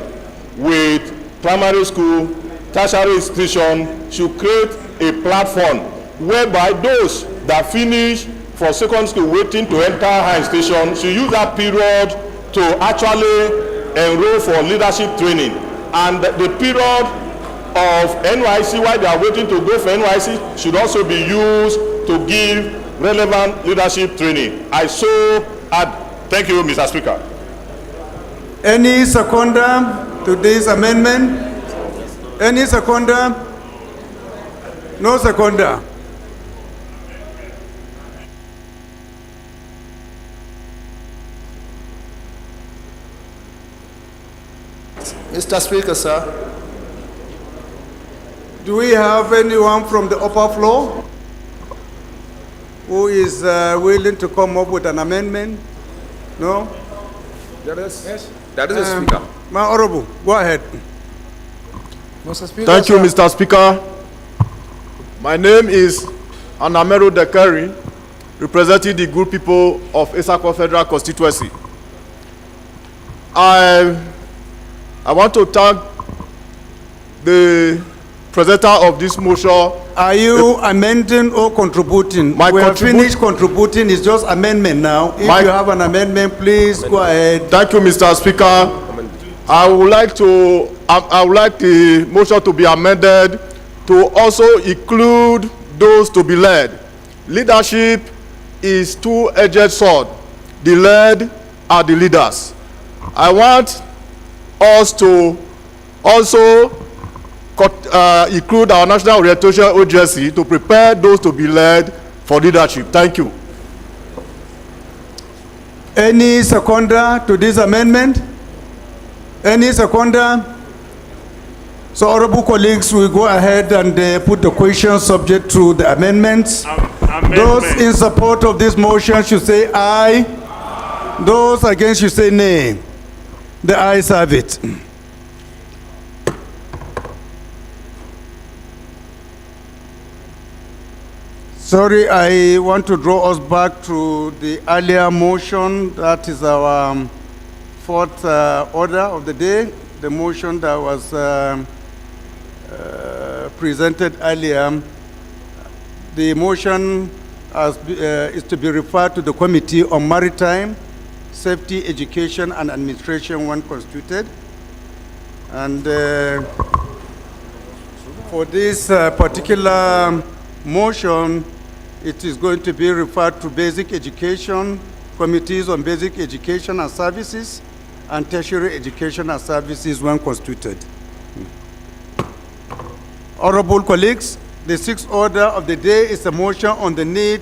with primary school, tertiary institution, should create a platform whereby those that finish for secondary school waiting to enter higher institution should use that period to actually enroll for leadership training. And the period of NYC, while they are waiting to go for NYC, should also be used to give relevant leadership training. I so add. Thank you, Mr. Speaker. Any seconder to this amendment? Any seconder? No seconder. Mr. Speaker, sir. Do we have anyone from the upper floor who is willing to come up with an amendment? No? Yes. That is the Speaker. My honorable, go ahead. Mr. Speaker, Thank you, Mr. Speaker. My name is Anamero Dekari, representing the good people of Esako Federal Constituency. I want to thank the presenter of this motion. Are you amending or contributing? We have finished contributing. It's just amendment now. If you have an amendment, please go ahead. Thank you, Mr. Speaker. I would like the motion to be amended to also include those to be led. Leadership is two-edged sword. The led are the leaders. I want us to also include our National Orientation Agency to prepare those to be led for leadership. Thank you. Any seconder to this amendment? Any seconder? So, honorable colleagues, we go ahead and put the question subject to the amendments. Those in support of this motion should say aye. Those against should say nay. The ayes have it. So Sorry, I want to draw us back to the earlier motion. That is our fourth order of the day. The motion that was presented earlier. The motion is to be referred to the Committee on Maritime, Safety, Education, and Administration when constituted. And for this particular motion, it is going to be referred to Basic Education, Committees on Basic Education and Services, and Tertiary Education and Services when constituted. Honorable colleagues, the sixth order of the day is a motion on the need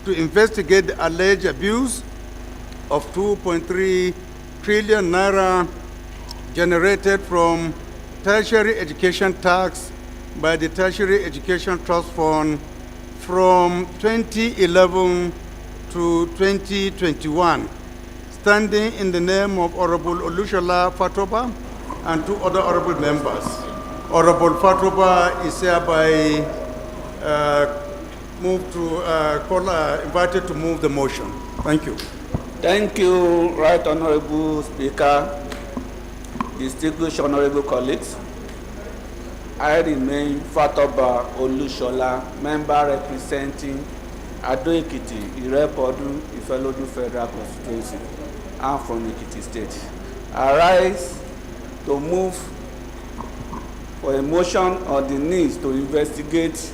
to investigate the alleged abuse of 2.3 trillion naira generated from tertiary education tax by the Tertiary Education Trust Fund from 2011 to 2021, standing in the name of Honorable Olushola Fatoba and two other honorable members. Honorable Fatoba is hereby invited to move the motion. Thank you. Thank you, Right Honorable Speaker, distinguished honorable colleagues. I remain Fatoba Olushola, member representing Ado-Ekiti, Irepodu, Ifelodu Federal Constituency. I'm from Ekiti State. I rise to move for a motion on the need to investigate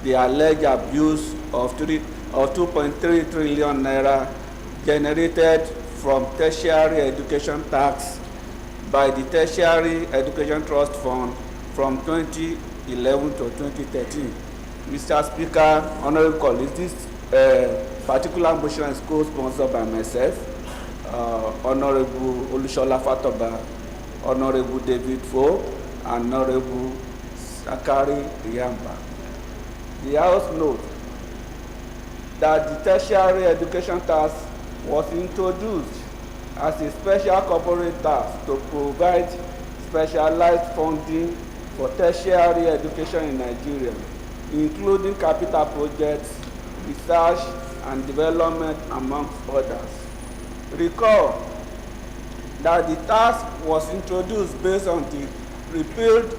the alleged abuse of 2.3 trillion naira generated from tertiary education tax by the Tertiary Education Trust Fund from 2011 to 2013. Mr. Speaker, honorable colleagues, this particular motion is co-sponsored by myself, Honorable Olushola Fatoba, Honorable David Fo, and Honorable Sakari Iyamba. The House notes that the tertiary education tax was introduced as a special corporate tax to provide specialized funding for tertiary education in Nigeria, including capital projects, research and development, amongst others. Recall that the tax was introduced based on the repealed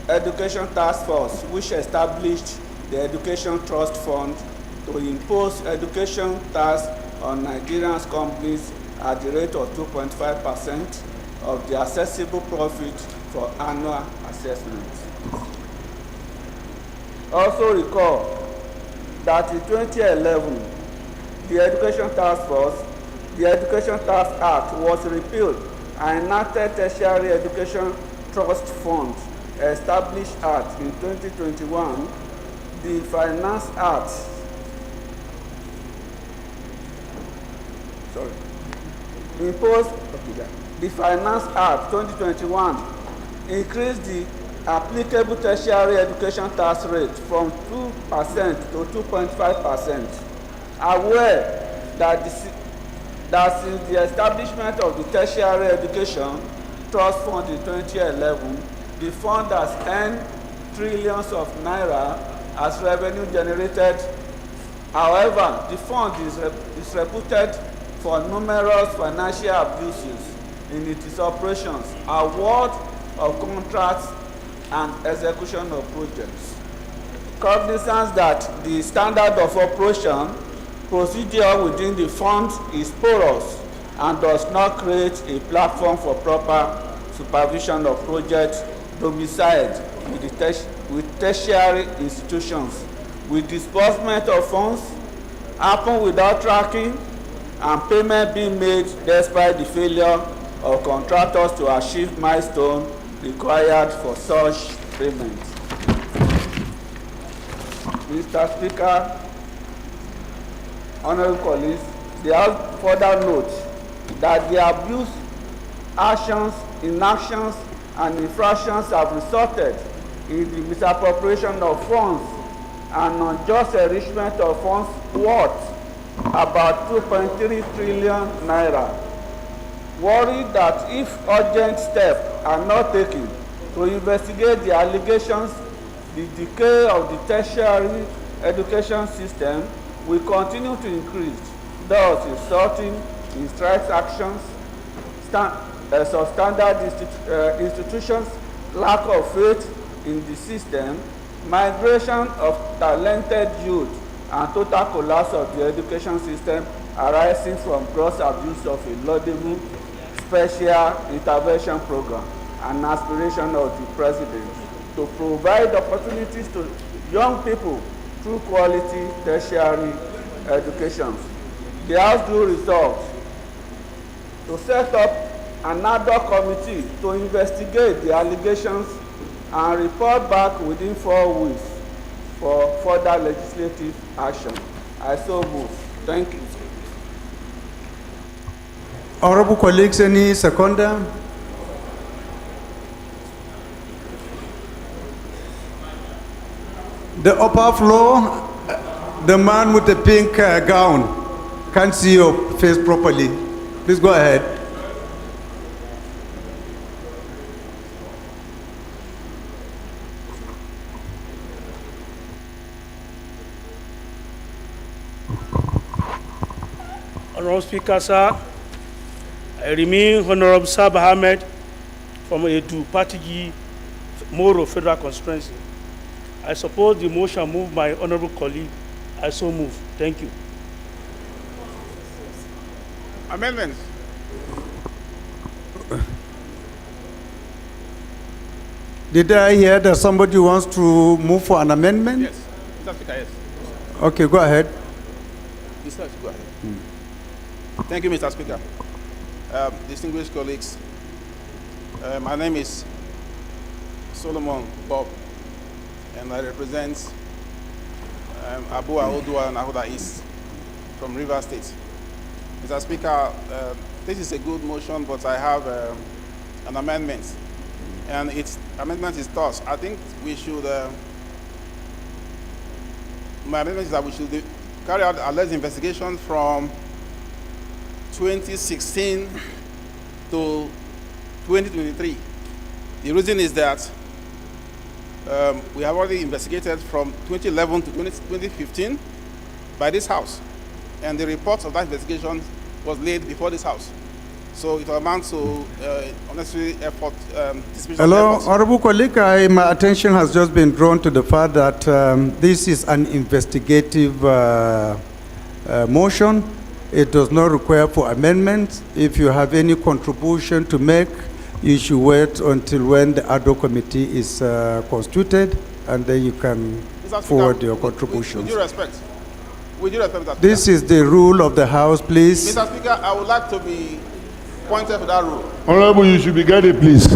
Education Task Force, which established the Education Trust Fund to impose education tax on Nigerian companies at the rate of 2.5% of the accessible profit for annual assessment. Also recall that in 2011, the Education Task Force, the Education Tax Act was repealed and enacted Tertiary Education Trust Fund established Act in 2021, the Finance Act, imposed, the Finance Act 2021 increased the applicable tertiary education tax rate from 2% to 2.5%. Aware that since the establishment of the Tertiary Education Trust Fund in 2011, the fund has earned trillions of naira as revenue generated. However, the fund is reputed for numerous financial abuses in its operations, award of contracts, and execution of projects. Cognizance that the standard of operation procedure within the fund is porous and does not create a platform for proper supervision of projects domiciled with tertiary institutions, with disbursement of funds happen without tracking and payment being made despite the failure of contractors to achieve milestones required for such payment. Mr. Speaker, honorable colleagues, they have further note that the abuse, actions, inactions, and infractions have resulted in the misappropriation of funds and unjust enrichment of funds worth about 2.3 trillion naira. Worried that if urgent steps are not taken to investigate the allegations, the decay of the tertiary education system will continue to increase, thus resulting in strike actions, substandard institutions, lack of faith in the system, migration of talented youth, and total collapse of the education system arising from gross abuse of a laudable special intervention program and aspiration of the president to provide opportunities to young people through quality tertiary education. The House do resolve to set up an ad hoc committee to investigate the allegations and report back within 4 weeks for further legislative action. I so move. Thank you. Honorable colleagues, any seconder? The upper floor, the man with the pink gown, can't see your face properly. Please go ahead. Honorable Speaker, sir, I remain Honorable Sab Ahmed from Edu Patigi, Moro Federal Constituency. I support the motion moved by Honorable colleague. I so move. Thank you. Amendments. Did I hear that somebody wants to move for an amendment? Yes, Mr. Speaker, yes. Okay, go ahead. Mr. Go ahead. Thank you, Mr. Speaker. Distinguished colleagues, my name is Solomon Bob, and I represent Abu Aodua and Ahoda East from River State. Mr. Speaker, this is a good motion, but I have an amendment. And its amendment is thus. I think we should, my amendment is that we should carry out a less investigation from 2016 to 2023. The reason is that we have already investigated from 2011 to 2015 by this House. And the report of that investigation was laid before this House. So it amounts to unnecessary effort. Hello, Honorable colleague, my attention has just been drawn to the fact that this is an investigative motion. It does not require for amendments. If you have any contribution to make, you should wait until when the ad hoc committee is constituted, and then you can forward your contributions. With due respect, Mr. This Speaker. is the rule of the House, please. Mr. Speaker, I would like to be pointed to that rule. Honorable, you should be guided, please.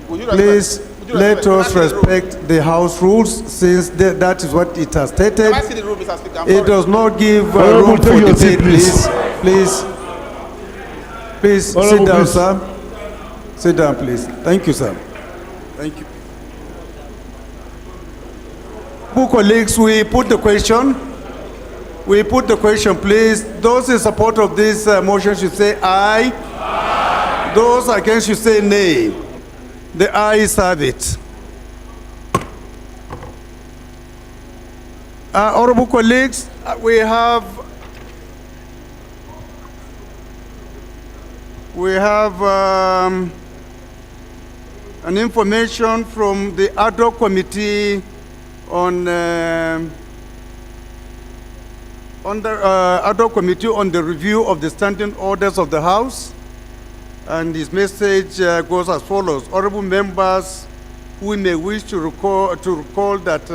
Please let us respect the House rules, since that is what it has stated. Can I see the rule, Mr. Speaker? I'm It sorry. does not give Honorable, room for take your seat, debate, please. Please sit Honorable, down, please. sir. Sit down, please. Thank you, sir. Thank you. Who colleagues, we put the question. We put the question, please. Those in support of this motion should say aye. Aye. Those against should say nay. The ayes have it. Honorable colleagues, we have an information from the ad hoc committee on ad hoc committee on the review of the standing orders of the House, and his message goes as follows: honorable members who may wish to recall that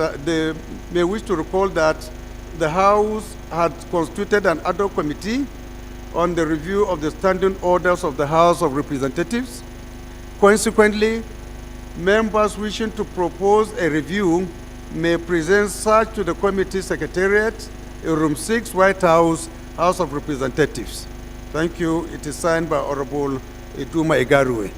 the House had constituted an ad hoc committee on the review of the standing orders of the House of Representatives. Consequently, members wishing to propose a review may present such to the committee secretariat in room 6, White House, House of Representatives. Thank you. It is signed by Honorable Iduma Igarue.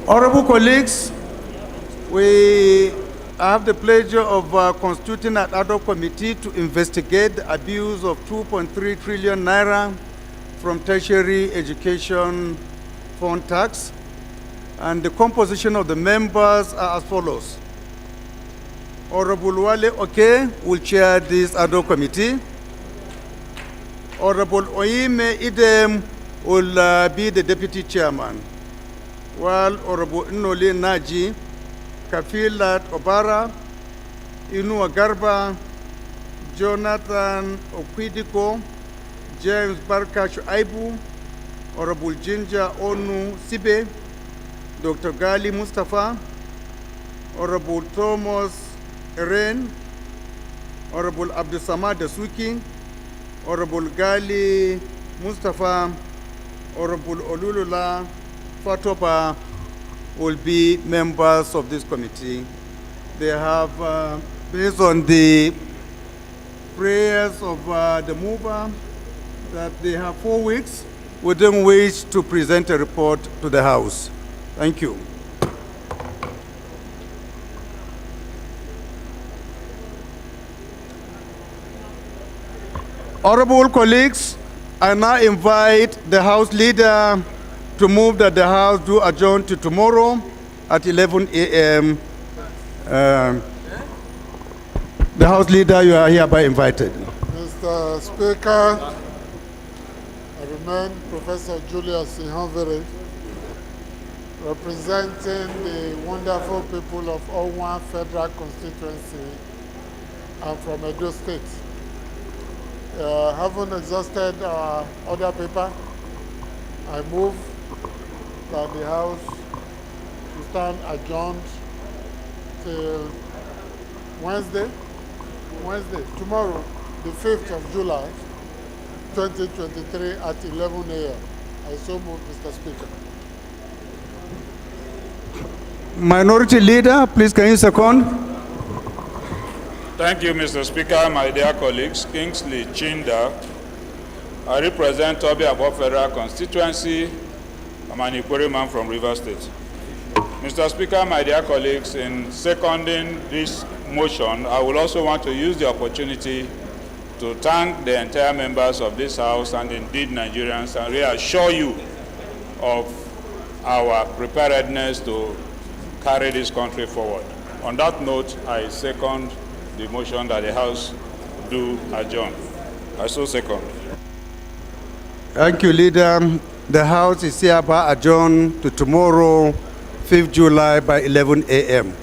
Honorable colleagues, we have the pleasure of constituting an ad hoc committee to investigate the abuse of 2.3 trillion naira from tertiary education fund tax. And the composition of the members are as follows. Honorable Wale Oke will chair this ad hoc committee. Honorable Oime Idem will be the deputy chairman, while Honorable Nnoli Naji, Kafilat Obara, Inua Garba, Jonathan Okwidiko, James Barka Shuaibu, Honorable Ginger Onu Sibe, Dr. Gali Mustafa, Honorable Thomas Eren, Honorable Abdusamad Dasuki, Honorable Gali Mustafa, Honorable Olulula Fatopa will be members of this committee. They have, based on the prayers of the mover, that they have 4 weeks within which to present a report to the House. Thank you. Honorable colleagues, I now invite the House Leader to move that the House do adjourn to tomorrow at 11 a.m. The House Leader, you are hereby invited. Mr. Speaker, I remain Professor Julius Ihanvere, representing the wonderful people of Owan Federal Constituency. I'm from Edo State. Having exhausted our other paper, I move that the House to stand adjourned till Wednesday, tomorrow, the 5th of July, 2023 at 11 a.m. I so move, Mr. Speaker. Minority Leader, please can you second? Thank you, Mr. Speaker, my dear colleagues. Kingsley Chinda. I represent Toby Abo Federal Constituency. I'm an Ikwere man from Rivers State. Mr. Speaker, my dear colleagues, in seconding this motion, I will also want to use the opportunity to thank the entire members of this House and indeed Nigerians and reassure you of our preparedness to carry this country forward. On that note, I second the motion that the House do adjourn. I so second. Thank you, Leader. The House is hereby adjourned to tomorrow, 5th July by 11 a.m.